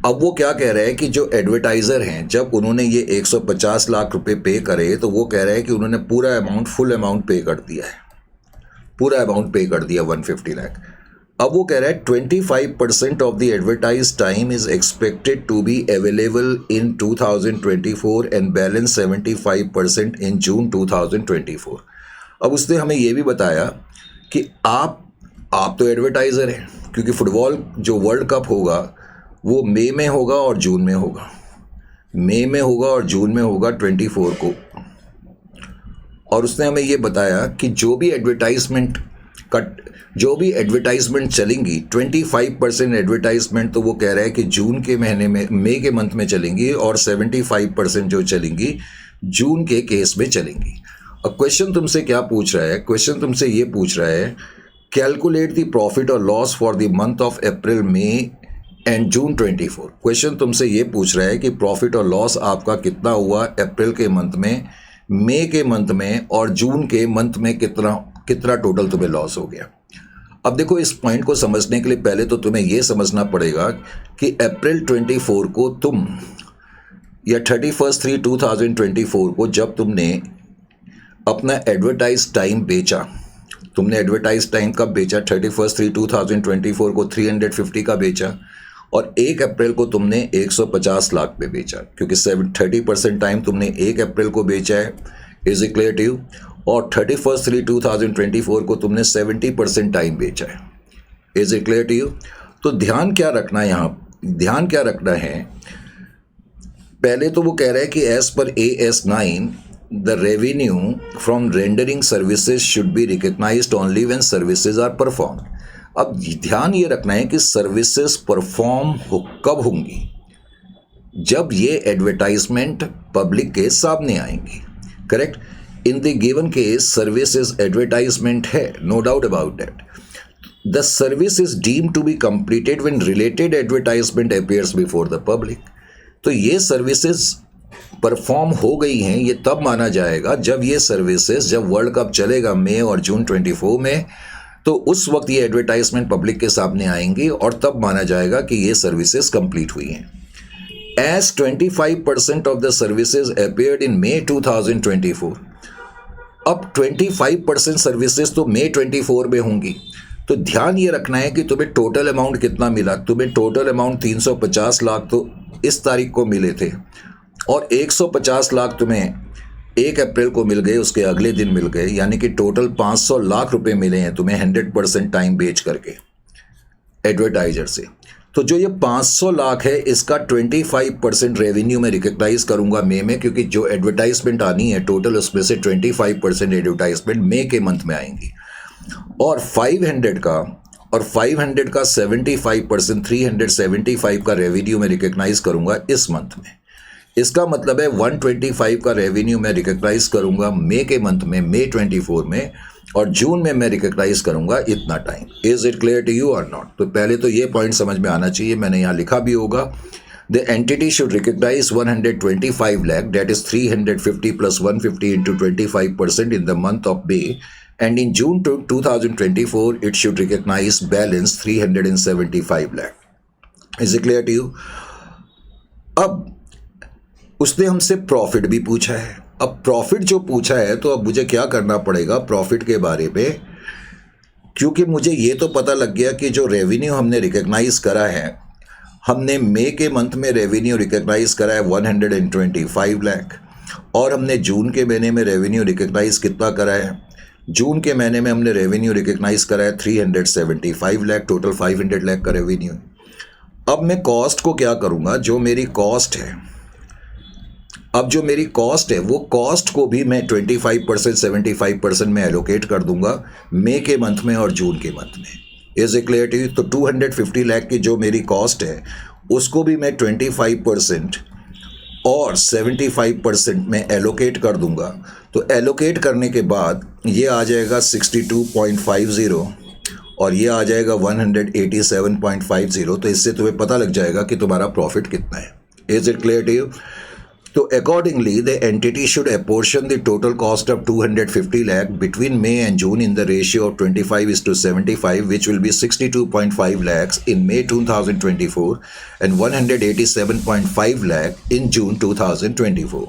अब वो क्या कह रहे हैं कि जो एडवर्टाइज़र हैं, जब उन्होंने ये 150 लाख रुपए पे करे, तो वो कह रहे हैं कि उन्होंने पूरा अमाउंट, फुल अमाउंट पे कर दिया है, पूरा अमाउंट पे कर दिया 150 लाख। अब वो कह रहा है 25% of the advertise time is expected to be available in 2024 and balance 75% in June 2024। अब उसने हमें ये भी बताया कि आप तो एडवर्टाइज़र हैं, क्योंकि फुटबॉल जो वर्ल्ड कप होगा वो मई में होगा और जून में होगा, मई में होगा और जून में होगा 24 को। और उसने हमें ये बताया कि जो भी एडवर्टाइजमेंट चलेंगी, 25% एडवर्टाइजमेंट तो वो कह रहा है कि जून के महीने में, मई के मंथ में चलेंगी, और 75% जो चलेंगी जून के केस में चलेंगी। अब क्वेश्चन तुमसे क्या पूछ रहा है? क्वेश्चन तुमसे ये पूछ रहा है कैलकुलेट द प्रॉफिट और loss for the month of April, May and June 24। Question तुमसे ये पूछ रहा है कि प्रॉफिट और लॉस आपका कितना हुआ अप्रैल के मंथ में, मई के मंथ में, और जून के मंथ में कितना टोटल तुम्हें लॉस हो गया। अब देखो, इस पॉइंट को समझने के लिए पहले तो तुम्हें ये समझना पड़ेगा कि अप्रैल 24 को तुम, या 31/3/2024 को जब तुमने अपना एडवर्टाइज टाइम बेचा, तुमने एडवर्टाइज टाइम कब बेचा? 31/3/2024 को 350 का बेचा, और 1 अप्रैल को तुमने 150 लाख पे बेचा, क्योंकि 30% टाइम तुमने 1 अप्रैल को बेचा है। Is it clear to you? और 31/3/2024 को तुमने 70% टाइम बेचा है। Is it clear to you? तो ध्यान क्या रखना है यहाँ, ध्यान क्या रखना है? पहले तो वो कह रहा है कि एज पर AS9 the revenue from rendering services should be recognised only when services are perform. अब ध्यान ये रखना है कि सर्विसेज परफॉर्म कब होंगी? जब ये एडवर्टाइजमेंट पब्लिक के सामने आएंगी। Correct? In the given case services advertisement है, no doubt about that. The service is deemed to be completed when related advertisement appears before the public. तो ये सर्विसेज परफॉर्म हो गई हैं, ये तब माना जाएगा जब ये सर्विसेज, जब वर्ल्ड कप चलेगा मई और जून 24 में, तो उस वक्त ये एडवर्टाइजमेंट पब्लिक के सामने आएंगी, और तब माना जाएगा कि ये सर्विसेज कंप्लीट हुई हैं। As 25% of the services appeared in May 2024। अब 25% सर्विसेज तो मई 24 में होंगी, तो ध्यान ये रखना है कि तुम्हें टोटल अमाउंट कितना मिला। तुम्हें टोटल अमाउंट 350 लाख तो इस तारीख को मिले थे, और 150 लाख तुम्हें 1 अप्रैल को मिल गए, उसके अगले दिन मिल गए, यानी कि टोटल 500 लाख रुपए मिले हैं तुम्हें 100% टाइम बेच करके एडवर्टाइजर से। तो जो ये 500 लाख है, इसका 25% रेवेन्यू में रिकग्नाइज करूंगा मई में, क्योंकि जो एडवर्टाइजमेंट आनी है टोटल, उसमें से 25% एडवर्टाइजमेंट मई के मंथ में आएंगी, और 500 का 75%, 375 का रेवेन्यू में रिकग्नाइज करूंगा इस मंथ में। इसका मतलब है 125 का रेवेन्यू मैं रिकग्नाइज करूंगा मई के मंथ में, मई 24 में, और जून में मैं रिकग्नाइज करूंगा इतना time. Is it clear to you और नॉट? तो पहले तो ये पॉइंट समझ में आना चाहिए, मैंने यहाँ लिखा भी होगा। The entity should recognise 125 lakh, that is 350 + 150 into 25% in the month of May, and in June 2024 it should recognize balance 375 lakh. Is it clear to you? अब उसने हमसे प्रॉफिट भी पूछा है। अब प्रॉफिट जो पूछा है तो अब मुझे क्या करना पड़ेगा प्रॉफिट के बारे में, क्योंकि मुझे ये तो पता लग गया कि जो रेवेन्यू हमने रिकग्नाइज करा है, हमने मई के मंथ में रेवेन्यू रिकग्नाइज करा है 125 लाख, और हमने जून के महीने में रेवेन्यू रिकग्नाइज कितना करा है, जून के महीने में हमने रेवेन्यू रिकग्नाइज करा है 375 लाख, टोटल 500 लाख का रेवेन्यू। अब मैं कॉस्ट को क्या करूँगा, जो मेरी कॉस्ट है, अब जो मेरी कॉस्ट है वो कॉस्ट को भी मैं 25% 75% में एलोकेट कर दूंगा मई के मंथ में और जून के मंथ में। Is a clear? तो 250 लाख की जो मेरी कॉस्ट है उसको भी मैं 25% और 75% में एलोकेट कर दूंगा। तो एलोकेट करने के बाद ये आ जाएगा 62.50 और ये आ जाएगा 187.50। तो इससे तुम्हें पता लग जाएगा कि तुम्हारा प्रॉफिट कितना है। Is it clear to you? So accordingly, the entity should apportion the total cost of 250 lakh between May and June in the ratio of 25:75, which will be 62.5 lakhs in May 2024 and 187.5 lakh in June 2024.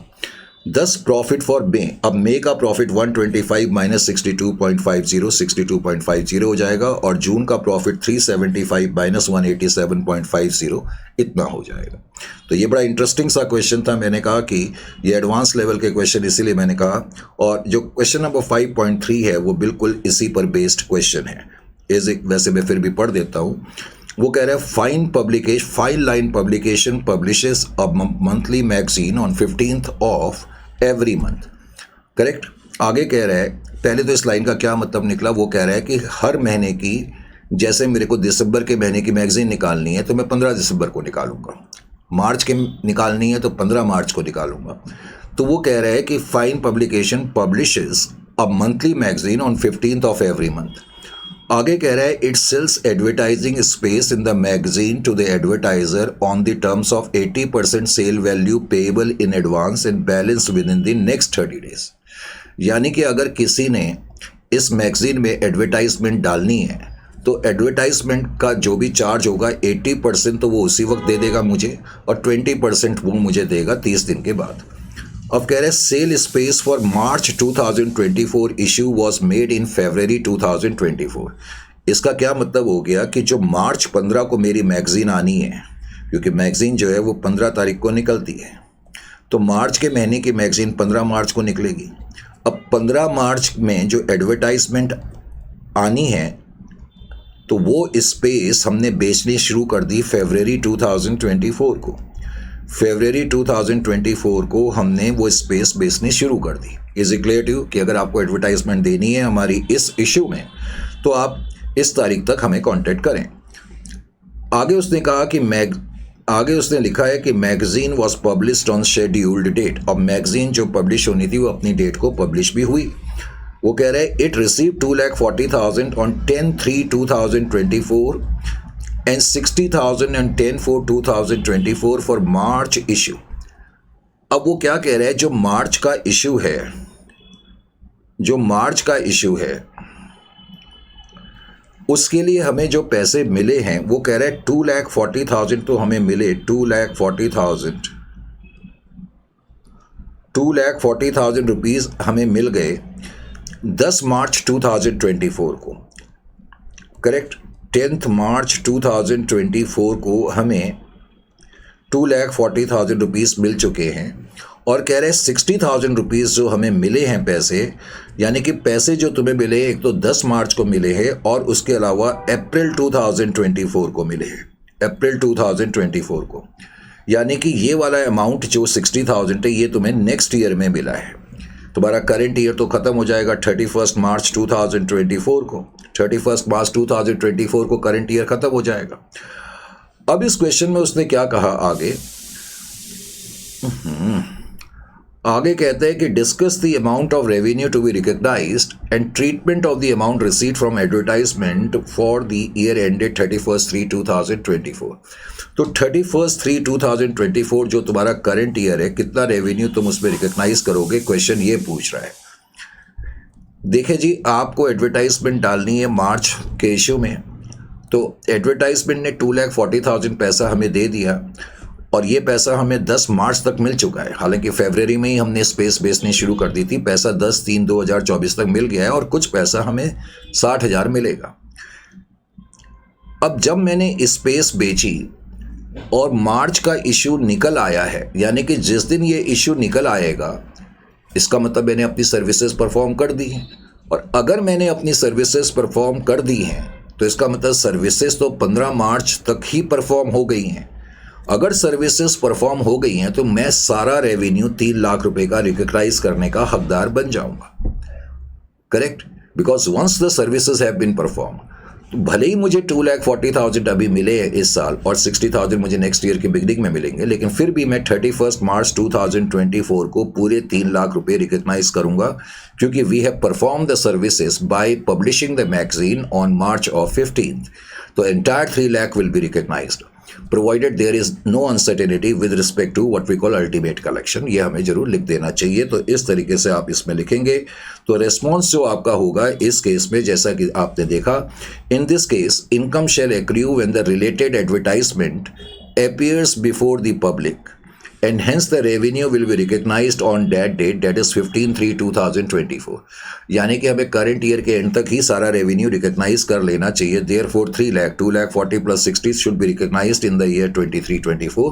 Thus profit for May, अब May का profit 125 minus 62.50 62.50 हो जाएगा, और जून का profit 375 minus 187.50 इतना हो जाएगा। तो ये बड़ा इंटरेस्टिंग सा क्वेश्चन था। मैंने कहा कि ये एडवांस लेवल के क्वेश्चन इसीलिए मैंने कहा, और जो क्वेश्चन नंबर 5.3 है वो बिल्कुल इसी पर बेस्ड क्वेश्चन है। वैसे मैं फिर भी पढ़ देता हूँ। वो कह रहा है fine line publication publishes a monthly magazine on 15th of every month. Correct. आगे कह रहा है, पहले तो इस लाइन का क्या मतलब निकला, वो कह रहा है कि हर महीने की, जैसे मेरे को दिसंबर के महीने की मैगजीन निकालनी है तो मैं 15 दिसंबर को निकालूंगा, मार्च के निकालनी है तो 15 मार्च को निकालूंगा। तो वो कह रहा है कि fine publication publishes a monthly magazine on 15th of every month. आगे कह रहा है it sells advertising space in the magazine to the advertiser on the terms of 80% sale value payable in advance and balance within the next 30 days. यानी कि अगर किसी ने इस मैगजीन में एडवर्टाइजमेंट डालनी है तो एडवर्टाइजमेंट का जो भी चार्ज होगा 80% तो वो उसी वक्त दे देगा मुझे, और 20% वो मुझे देगा 30 दिन के बाद। अब कह रहे हैं sale space for March 2024 issue was made in February 2024। इसका क्या मतलब हो गया कि जो मार्च 15 को मेरी मैगजीन आनी है, क्योंकि मैगजीन जो है वो 15 तारीख को निकलती है, तो मार्च के महीने की मैगजीन 15 मार्च को निकलेगी। अब 15 मार्च में जो एडवर्टाइजमेंट आनी है तो वो स्पेस हमने बेचनी शुरू कर दी फरवरी 2024 को। फरवरी 2024 को हमने वो स्पेस बेचनी शुरू कर दी। Is it clear to you कि अगर आपको एडवर्टाइजमेंट देनी है हमारी इस इशू में तो आप इस तारीख तक हमें कांटेक्ट करें। आगे उसने कहा कि आगे उसने लिखा है कि magazine was published on scheduled date. अब मैगजीन जो पब्लिश होनी थी वो अपनी डेट को पब्लिश भी हुई। वो कह रहे हैं it receive 2,40,000 on 10/3/2024 and 60,000 on 10/4/2024 for March issue। अब वो क्या कह रहे हैं, जो मार्च का इशू है उसके लिए हमें जो पैसे मिले हैं, वो कह रहे हैं 2,40,000 तो हमें मिले, 2,40,000 रुपीज़ हमें मिल गए 10 मार्च 2024 को। करेक्ट। 10 मार्च 2024 को हमें 2,40,000 रुपीज़ मिल चुके हैं, और कह रहे हैं 60,000 रुपीज़ जो हमें मिले हैं पैसे, यानी कि पैसे जो तुम्हें मिले एक तो 10 मार्च को मिले हैं और उसके अलावा अप्रैल 2024 को मिले हैं, अप्रैल 2024 को। यानी कि ये वाला अमाउंट जो 60,000 है ये तुम्हें नेक्स्ट ईयर में मिला है। तुम्हारा करंट ईयर तो ख़त्म हो जाएगा 31 मार्च 2024 को। 31 मार्च 2024 को करंट ईयर ख़त्म हो जाएगा। अब इस क्वेश्चन में उसने क्या कहा आगे कहते हैं कि discuss the amount of revenue to be recognised and treatment of the amount received from advertisement for the year ended 31/3/2024। तो 31/3/2024 जो तुम्हारा करंट ईयर है, कितना रेवेन्यू तुम उसमें रिकग्नाइज करोगे, क्वेश्चन ये पूछ रहा है। देखिए जी, आपको एडवर्टाइजमेंट डालनी है मार्च के इशू में, तो एडवर्टाइजमेंट ने 2,40,000 पैसा हमें दे दिया। और ये पैसा हमें 10 मार्च तक मिल चुका है। हालांकि फरवरी में ही हमने स्पेस बेचनी शुरू कर दी थी। पैसा 10/3/2024 तक मिल गया है और कुछ पैसा हमें 60,000 मिलेगा। अब जब मैंने स्पेस बेची और मार्च का इशू निकल आया है, यानी कि जिस दिन ये इशू निकल आएगा इसका मतलब मैंने अपनी सर्विसेज परफॉर्म कर दी हैं। और अगर मैंने अपनी सर्विसेज परफॉर्म कर दी हैं तो इसका मतलब सर्विसेज तो 15 मार्च तक ही परफॉर्म हो गई हैं। अगर सर्विसेज परफॉर्म हो गई हैं तो मैं सारा रेवेन्यू 3 लाख रुपए का रिकग्नाइज करने का हकदार बन जाऊंगा। Correct? Because once the services have been perform, तो भले ही मुझे 2,40,000 अभी मिले इस साल और 60,000 मुझे नेक्स्ट ईयर की बिगनिंग में मिलेंगे, लेकिन फिर भी मैं 31 मार्च 2024 को पूरे 3 लाख रुपए रिकग्नाइज करूंगा, क्योंकि we have perform the services by publishing the magazine on March of 15th। तो entire 3 lakh will be recognised provided there is no uncertainty with respect to what we call ultimate collection। ये हमें जरूर लिख देना चाहिए। तो इस तरीके से आप इसमें लिखेंगे तो रेस्पॉन्स जो आपका होगा इस केस में, जैसा कि आपने देखा, in this case income shall accrue when the related advertisement appears before the public and hence the revenue will be recognized on that date, that is 15/3/2024। यानी कि हमें करंट ईयर के एंड तक ही सारा रेवेन्यू रिकग्नाइज कर लेना चाहिए। Therefore 3 lakh, 2,40,000 plus 60 should be recognized in the year 23-24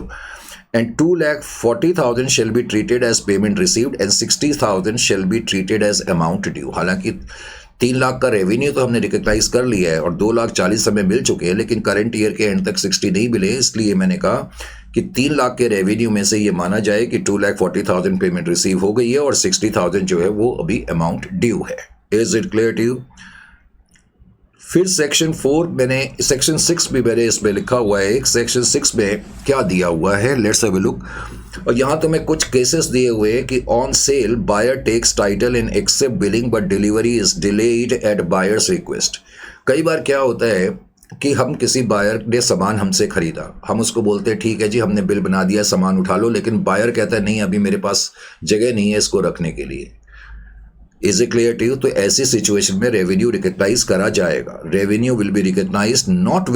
and 2,40,000 shall be treated as payment received and 60,000 shall be treated as amount due। हालांकि 3 लाख का रेवेन्यू तो हमने रिकग्नाइज कर लिया है और 2,40,000 हमें मिल चुके हैं, लेकिन करंट ईयर के एंड तक 60 नहीं मिले। इसलिए मैंने कहा कि 3 लाख के रेवेन्यू में से ये माना जाए कि 2,40,000 पेमेंट रिसीव हो गई है और 60,000 जो है वो अभी अमाउंट ड्यू है। Is it clear to you? फिर सेक्शन 4 मैंने, सेक्शन 6 भी मेरे इसमें लिखा हुआ है। एक सेक्शन 6 में क्या दिया हुआ है, लेट्स हैव अ लुक। और यहाँ तो मैं कुछ केसेस दिए हुए हैं कि on sale buyer takes title in accept billing but delivery is delayed at buyer's request. कई बार क्या होता है कि हम किसी बायर ने सामान हमसे खरीदा, हम उसको बोलते हैं ठीक है जी हमने बिल बना दिया, सामान उठा लो, लेकिन बायर कहता है नहीं अभी मेरे पास जगह नहीं है इसको रखने के लिए। Is it clear to you? तो ऐसी सिचुएशन में रेवेन्यू रिकग्नाइज करा जाएगा। Revenue will be recognised not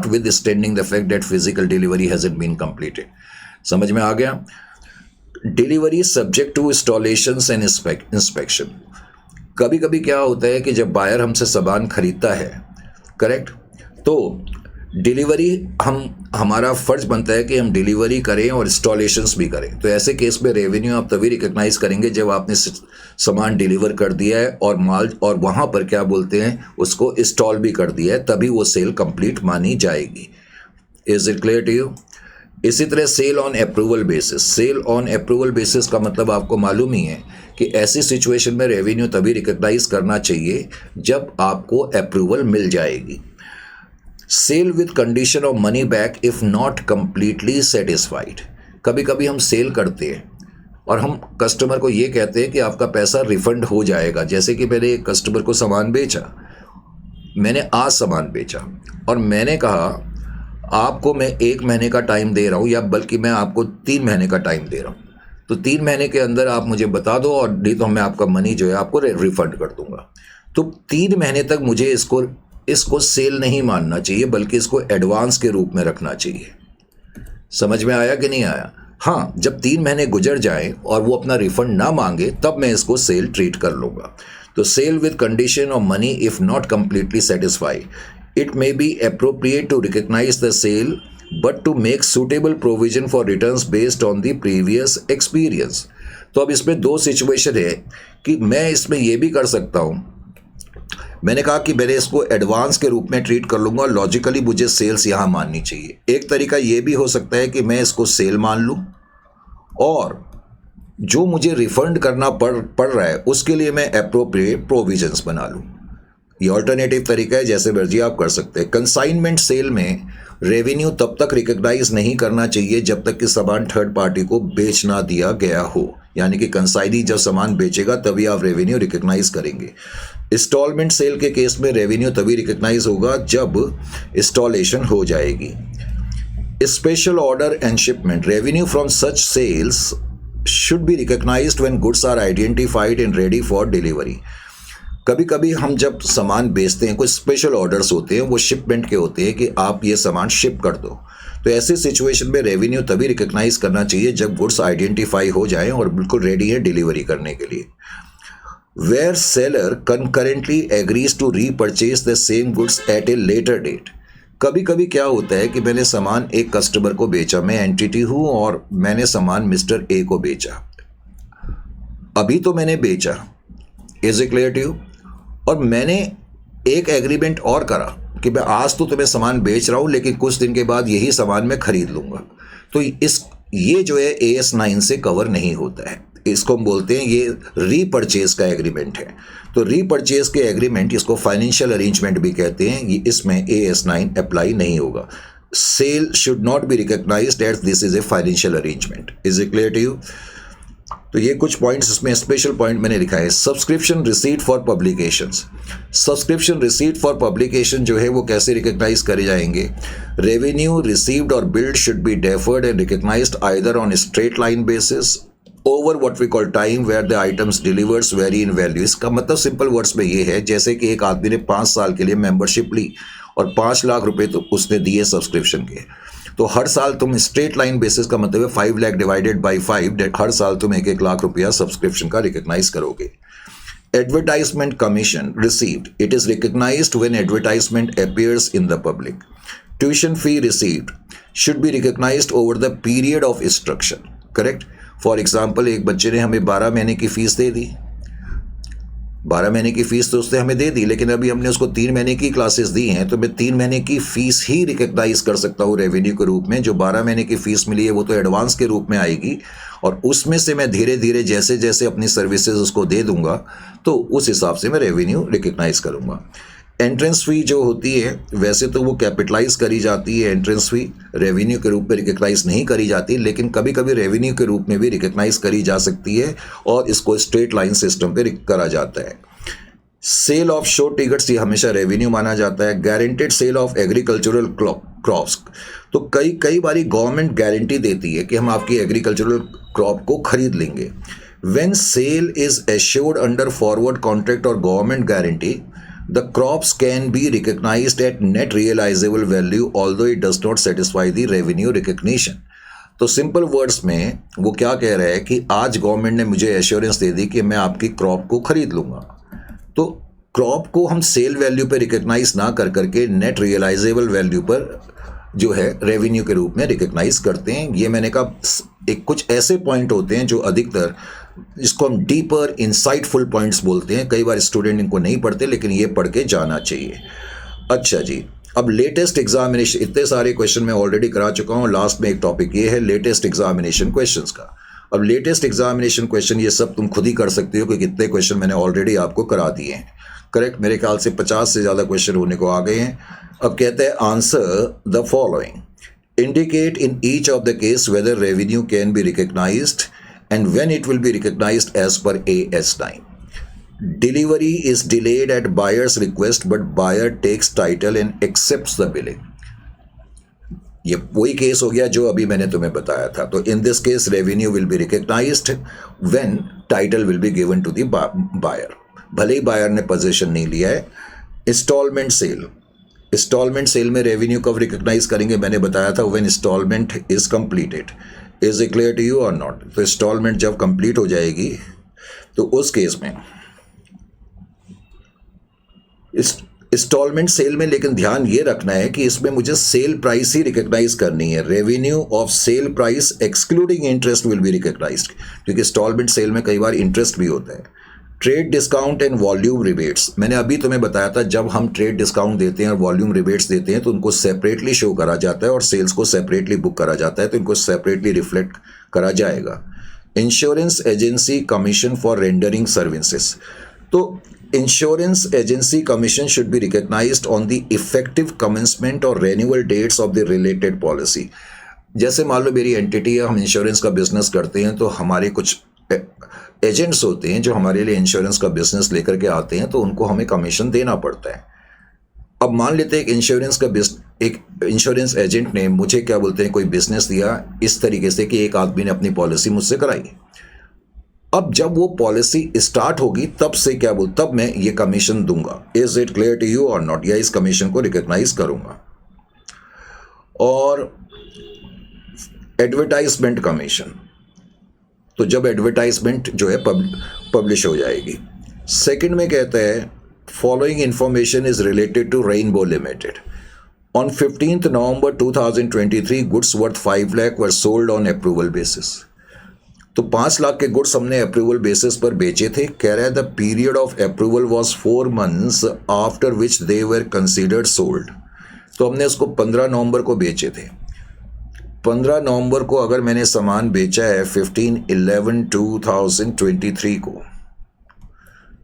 with standing the fact that physical delivery hasn't been completed. समझ में आ गया? Delivery subject to installations and inspection. कभी कभी क्या होता है कि जब बायर हमसे सामान खरीदता है, करेक्ट, तो डिलीवरी हमारा फर्ज बनता है कि हम डिलीवरी करें और इंस्टॉलेशंस भी करें। तो ऐसे केस में रेवेन्यू आप तभी रिकग्नाइज करेंगे जब आपने सामान डिलीवर कर दिया है और माल और वहाँ पर क्या बोलते हैं उसको इंस्टॉल भी कर दिया है, तभी वो सेल कंप्लीट मानी जाएगी। Is it clear to you? इसी तरह sale on approval basis. Sale on approval basis का मतलब आपको मालूम ही है कि ऐसी सिचुएशन में रेवेन्यू तभी रिकग्नाइज करना चाहिए जब आपको अप्रूवल मिल जाएगी। Sale with condition of money back if not completely satisfied. कभी कभी हम सेल करते हैं और हम कस्टमर को ये कहते हैं कि आपका पैसा रिफंड हो जाएगा। जैसे कि मैंने एक कस्टमर को सामान बेचा, मैंने आज सामान बेचा और मैंने कहा आपको मैं 1 महीने का टाइम दे रहा हूँ, या बल्कि मैं आपको 3 महीने का टाइम दे रहा हूँ, तो 3 महीने के अंदर आप मुझे बता दो और नहीं तो मैं आपका मनी जो है आपको रिफंड कर दूंगा। तो 3 महीने तक मुझे इसको सेल नहीं मानना चाहिए, बल्कि इसको एडवांस के रूप में रखना चाहिए। समझ में आया कि नहीं आया? हाँ, जब 3 महीने गुजर जाएं और वो अपना रिफंड ना मांगे तब मैं इसको सेल ट्रीट कर लूँगा। तो sale with condition of money if not completely satisfied, it may be appropriate to recognize the sale but to make suitable provision for returns based on the previous experience। तो अब इसमें 2 situation है कि मैं इसमें ये भी कर सकता हूँ, मैंने कहा कि मैंने इसको एडवांस के रूप में ट्रीट कर लूँगा, लॉजिकली मुझे सेल्स यहाँ माननी चाहिए। एक तरीका ये भी हो सकता है कि मैं इसको सेल मान लूँ और जो मुझे रिफंड करना पड़ रहा है उसके लिए मैं अप्रोप्रिएट प्रोविजंस बना लूँ। ये ऑल्टरनेटिव तरीका है, जैसे मर्जी आप कर सकते हैं। कंसाइनमेंट सेल में रेवेन्यू तब तक रिकग्नाइज नहीं करना चाहिए जब तक कि सामान थर्ड पार्टी को बेच ना दिया गया हो, यानी कि कंसाइनी जब सामान बेचेगा तभी आप रेवेन्यू रिकग्नाइज करेंगे। इंस्टॉलमेंट सेल के केस में रेवेन्यू तभी रिकग्नाइज होगा जब इंस्टॉलेशन हो जाएगी। Special order and shipment, revenue from such sales should be recognised when goods are identified and ready for delivery. कभी कभी हम जब सामान बेचते हैं, कुछ स्पेशल ऑर्डर्स होते हैं, वो शिपमेंट के होते हैं कि आप ये सामान शिप कर दो। तो ऐसी सिचुएशन में रेवेन्यू तभी रिकग्नाइज करना चाहिए जब गुड्स आइडेंटिफाई हो जाएं और बिल्कुल रेडी है डिलीवरी करने के लिए। Where seller concurrently agrees to repurchase the same goods at a later date. कभी कभी क्या होता है कि मैंने सामान एक कस्टमर को बेचा, मैं एंटिटी हूं और मैंने सामान मिस्टर ए को बेचा, अभी तो मैंने बेचा, is it clear to you? और मैंने एक एग्रीमेंट और करा कि मैं आज तो तुम्हें सामान बेच रहा हूं लेकिन कुछ दिन के बाद यही सामान मैं खरीद लूंगा। तो ये जो है AS9 से कवर नहीं होता है, इसको हम बोलते हैं ये रीपरचेज का एग्रीमेंट है। तो रीपरचेज के एग्रीमेंट, इसको फाइनेंशियल अरेंजमेंट भी कहते हैं, ये इसमें AS9 अप्लाई नहीं होगा। Sale should not be recognised as this is a financial arrangement. Is it clear to you? तो ये कुछ पॉइंट्स इसमें स्पेशल पॉइंट मैंने लिखा है। Subscription receipt for publications. Subscription receipt for publication जो है वो कैसे रिकग्नाइज करे जाएंगे? Revenue received or billed should be deferred and recognised either on straight line basis over what we call time where the items delivers vary in value. इसका मतलब simple words में ये है, जैसे कि एक आदमी ने 5 साल के लिए मेंबरशिप ली और 5 लाख रुपए तो उसने दिए सब्सक्रिप्शन के, तो हर साल तुम स्ट्रेट लाइन बेसिस का मतलब है 5 लाख डिवाइडेड बाई 5, हर साल तुम 1-1 लाख रुपया सब्सक्रिप्शन का रिकग्नाइज करोगे। Advertisement commission received, it is recognised when advertisement appears in the public. Tuition fee received should be recognised over the period of instruction, correct? For example, एक बच्चे ने हमें 12 महीने की फीस दे दी, 12 महीने की फीस तो उसने हमें दे दी, लेकिन अभी हमने उसको 3 महीने की क्लासेस दी हैं, तो मैं 3 महीने की फीस ही रिकग्नाइज कर सकता हूँ रेवेन्यू के रूप में। जो 12 महीने की फीस मिली है वो तो एडवांस के रूप में आएगी, और उसमें से मैं धीरे धीरे जैसे जैसे अपनी सर्विसेज उसको दे दूंगा तो उस हिसाब से मैं रेवेन्यू रिकग्नाइज करूंगा। एंट्रेंस फी जो होती है वैसे तो वो कैपिटलाइज करी जाती है, एंट्रेंस फी रेवेन्यू के रूप में रिकग्नाइज नहीं करी जाती, लेकिन कभी कभी रेवेन्यू के रूप में भी रिकग्नाइज करी जा सकती है और इसको स्ट्रेट लाइन सिस्टम पे करा जाता है। सेल ऑफ शो टिकट्स ये हमेशा रेवेन्यू माना जाता है। Guaranteed sale of agricultural crops, तो कई बारी गवर्नमेंट गारंटी देती है कि हम आपकी एग्रीकल्चरल क्रॉप को खरीद लेंगे। When sale is assured under forward contract और government guarantee, the crops can be recognized at net realizable value although it does not satisfy the revenue recognition। तो सिंपल वर्ड्स में वो क्या कह रहा है कि आज गवर्नमेंट ने मुझे एश्योरेंस दे दी कि मैं आपकी क्रॉप को खरीद लूंगा, तो क्रॉप को हम सेल वैल्यू पे रिकग्नाइज ना कर करके नेट रियलाइजेबल वैल्यू पर जो है रेवेन्यू के रूप में रिकग्नाइज करते हैं। ये मैंने कहा एक कुछ ऐसे पॉइंट होते हैं जो अधिकतर, इसको हम डीपर इंसाइटफुल पॉइंट्स बोलते हैं। कई बार स्टूडेंट इनको नहीं पढ़ते, लेकिन ये पढ़ के जाना चाहिए। अच्छा जी, अब लेटेस्ट एग्जामिनेशन, इतने सारे क्वेश्चन मैं ऑलरेडी करा चुका हूँ। लास्ट में एक टॉपिक ये है लेटेस्ट एग्जामिनेशन क्वेश्चंस का। अब लेटेस्ट एग्जामिनेशन क्वेश्चन ये सब तुम खुद ही कर सकते हो क्योंकि कितने क्वेश्चन मैंने ऑलरेडी आपको करा दिए हैं, करेक्ट? मेरे ख्याल से 50 से ज़्यादा क्वेश्चन होने को आ गए हैं। अब कहते हैं answer the following, indicate in each of the case whether revenue can be recognised and when it will be recognized as per AS9. Delivery is delayed at buyer's request but buyer takes title and accepts the billing. ये वही case हो गया जो अभी मैंने तुम्हें बताया था। तो in this case revenue will be recognized when title will be given to the buyer, भले ही बायर ने पोजीशन नहीं लिया है। इंस्टॉलमेंट सेल, इंस्टॉलमेंट सेल में रेवेन्यू कब रिकग्नाइज करेंगे? मैंने बताया था when instalment is completed. Is it clear to you और नॉट? तो इंस्टॉलमेंट जब कंप्लीट हो जाएगी तो उस केस में इंस्टॉलमेंट सेल में, लेकिन ध्यान ये रखना है कि इसमें मुझे सेल प्राइस ही रिकग्नाइज करनी है। Revenue of sale price excluding interest will be recognised, क्योंकि इंस्टॉलमेंट सेल में कई बार इंटरेस्ट भी होता है। Trade discount and volume rebates, मैंने अभी तुम्हें बताया था जब हम ट्रेड डिस्काउंट देते हैं और वॉल्यूम रिबेट्स देते हैं तो उनको सेपरेटली शो करा जाता है और सेल्स को सेपरेटली बुक करा जाता है, तो इनको सेपरेटली रिफ्लेक्ट करा जाएगा। Insurance agency commission for rendering services, तो insurance agency commission should be recognised on the effective commencement और renewal dates of the related policy. जैसे मान लो मेरी एंटिटी है, हम इंश्योरेंस का बिजनेस करते हैं, तो हमारे कुछ एजेंट्स होते हैं जो हमारे लिए इंश्योरेंस का बिजनेस लेकर के आते हैं, तो उनको हमें कमीशन देना पड़ता है। अब मान लेते हैं एक इंश्योरेंस एजेंट ने मुझे क्या बोलते हैं कोई बिजनेस दिया इस तरीके से कि एक आदमी ने अपनी पॉलिसी मुझसे कराई। अब जब वो पॉलिसी स्टार्ट होगी तब मैं ये कमीशन दूंगा। Is it clear to you और नॉट? या इस कमीशन को रिकग्नाइज करूंगा। और एडवर्टाइजमेंट कमीशन, तो जब एडवर्टाइजमेंट जो है पब्लिश हो जाएगी। सेकंड में कहता है following information is related to Rainbow Limited. On 15th November 2023 goods worth 5 lakh were sold on approval basis. तो 5 लाख के गुड्स हमने अप्रूवल बेसिस पर बेचे थे। कह रहा है the period of approval was 4 months after which they were considered sold. तो हमने उसको 15 नवंबर को बेचे थे। 15 नवंबर को अगर मैंने सामान बेचा है 15/11/2023 को,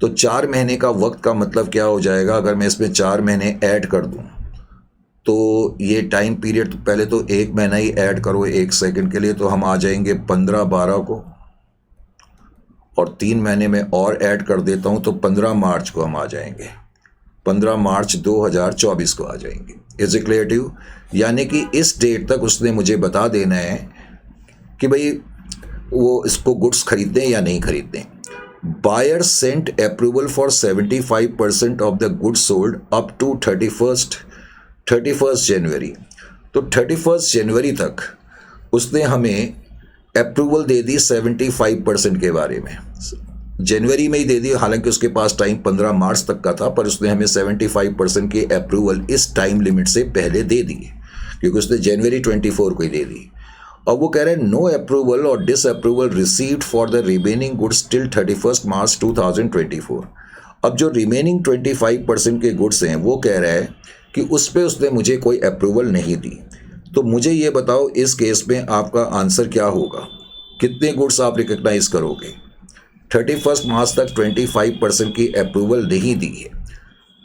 तो 4 महीने का वक्त का मतलब क्या हो जाएगा? अगर मैं इसमें 4 महीने ऐड कर दूं तो ये टाइम पीरियड, पहले तो 1 महीना ही ऐड करो 1 सेकंड के लिए, तो हम आ जाएंगे 15/12 को, और 3 महीने में और ऐड कर देता हूं तो 15 मार्च को हम आ जाएंगे, 15 मार्च 2024 को आ जाएंगे। Is it clear to you? यानी कि इस डेट तक उसने मुझे बता देना है कि भाई वो इसको गुड्स खरीदें या नहीं खरीदें। Buyer sent approval for 75% of the goods sold up to 31st January. तो 31st जनवरी तक उसने हमें अप्रूवल दे दी 75% के बारे में, जनवरी में ही दे दी। हालांकि उसके पास टाइम 15 मार्च तक का था, पर उसने हमें 75% के अप्रूवल इस टाइम लिमिट से पहले दे दिए, क्योंकि उसने जनवरी 24 को ही दे दी। अब वो कह रहे हैं नो अप्रूवल और disapproval received for the remaining goods till 31st March 2024। अब जो रिमेनिंग 25% के गुड्स हैं वो कह रहा है कि उस पर उसने मुझे कोई अप्रूवल नहीं दी। तो मुझे ये बताओ इस केस में आपका आंसर क्या होगा? कितने गुड्स आप रिकग्नाइज करोगे? 31st मार्च तक 25% की अप्रूवल नहीं दी है।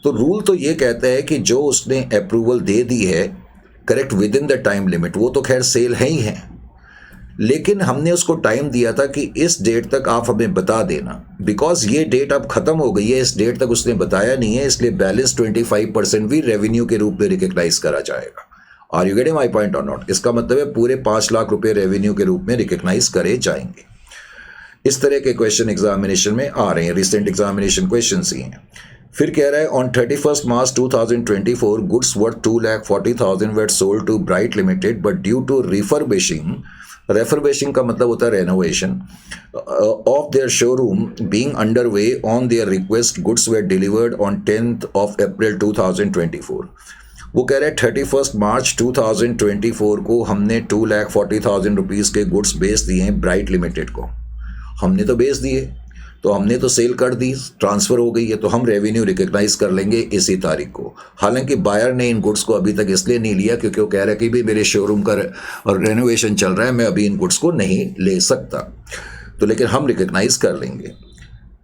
तो रूल तो ये कहता है कि जो उसने अप्रूवल दे दी है correct with in the time limit, वो तो खैर सेल है ही है, लेकिन हमने उसको टाइम दिया था कि इस डेट तक आप हमें बता देना। बिकॉज ये डेट अब खत्म हो गई है, इस डेट तक उसने बताया नहीं है, इसलिए बैलेंस 25% भी रेवेन्यू के रूप में रिकग्नाइज करा जाएगा। Are you getting my point और नॉट? इसका मतलब है पूरे 5 लाख रुपए रेवेन्यू के रूप में रिकग्नाइज करे जाएंगे। इस तरह के क्वेश्चन एग्जामिनेशन में आ रहे हैं, रिसेंट एग्जामिनेशन क्वेश्चन ही हैं। फिर कह रहा है on 31st March 2024 goods worth 2,40,000 were sold to Bright Limited but due to refurbishing, refurbishing का मतलब होता है renovation, of their showroom being under way on their request goods were delivered on 10th of April 2024। वो कह रहे हैं 31st March 2024 को हमने 2,40,000 रुपीज़ के गुड्स बेच दिए हैं ब्राइट लिमिटेड को। हमने तो बेच दिए, तो हमने तो सेल कर दी, ट्रांसफ़र हो गई है, तो हम रेवेन्यू रिकग्नाइज कर लेंगे इसी तारीख को। हालांकि बायर ने इन गुड्स को अभी तक इसलिए नहीं लिया क्योंकि वो कह रहा है कि भी मेरे शोरूम का और रेनोवेशन चल रहा है, मैं अभी इन गुड्स को नहीं ले सकता, तो लेकिन हम रिकग्नाइज कर लेंगे।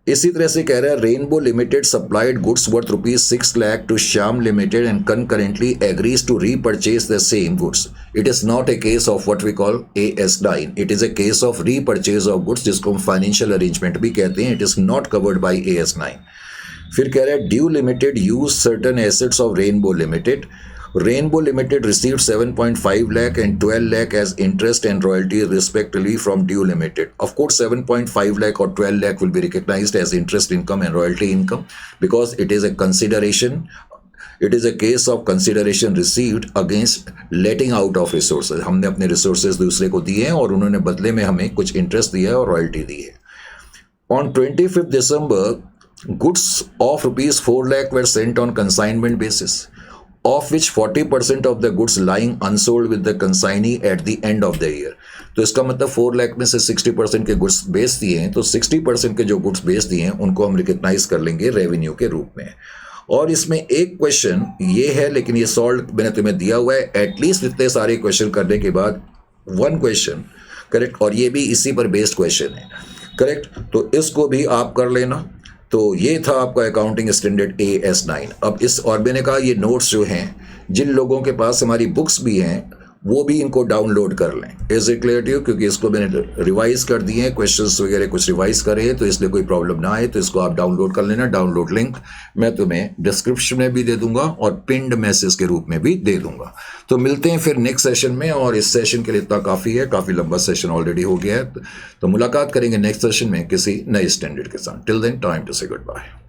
इसी तरह से कह रहा है Rainbow Limited supplied goods worth ₹6 lakh to Shyam Limited and concurrently agrees to repurchase the same goods. It is not a case of what we call AS9, it is a case of repurchase of goods, जिसको हम financial arrangement भी कहते हैं। It is not covered by AS9। फिर कह रहा है due Limited uses certain assets of Rainbow Limited. Rainbow Limited received 7.5 lakh and 12 lakh as interest and royalty respectively from Due Limited. Of course, 7.5 lakh or 12 lakh will be recognized as interest income and royalty income because it is a consideration. It is a case of consideration received against letting out of resources. हमने अपने resources दूसरे को दिए हैं और उन्होंने बदले में हमें कुछ interest दिया है और royalty दी है। On 25th December, goods of ₹4 lakh were sent on consignment basis, of which 40% of the goods lying unsold with the consignee at the end of the year. तो इसका मतलब 4 लाख में से 60% के गुड्स बेच दिए हैं, तो 60% के जो गुड्स बेच दिए हैं उनको हम रिकग्नाइज कर लेंगे रेवेन्यू के रूप में। और इसमें एक क्वेश्चन ये है, लेकिन ये सॉल्व मैंने तुम्हें दिया हुआ है, एटलीस्ट इतने सारे क्वेश्चन करने के बाद 1 क्वेश्चन करेक्ट, और ये भी इसी पर बेस्ड क्वेश्चन है करेक्ट, तो इसको भी आप कर लेना। तो ये था आपका अकाउंटिंग स्टैंडर्ड AS9। अब इस, और मैंने कहा ये नोट्स जो हैं, जिन लोगों के पास हमारी बुक्स भी हैं वो भी इनको डाउनलोड कर लें। Is it clear to you? क्योंकि इसको मैंने रिवाइज कर दिए हैं, क्वेश्चंस वगैरह कुछ रिवाइज करे हैं, तो इसलिए कोई प्रॉब्लम ना आए, तो इसको आप डाउनलोड कर लेना। डाउनलोड लिंक मैं तुम्हें डिस्क्रिप्शन में भी दे दूंगा और पिंड मैसेज के रूप में भी दे दूंगा। तो मिलते हैं फिर नेक्स्ट सेशन में, और इस सेशन के लिए इतना काफ़ी है, काफ़ी लंबा सेशन ऑलरेडी हो गया है। तो मुलाकात करेंगे नेक्स्ट सेशन में किसी नए स्टैंडर्ड के साथ। टिल देन टाइम टू से गुड बाय।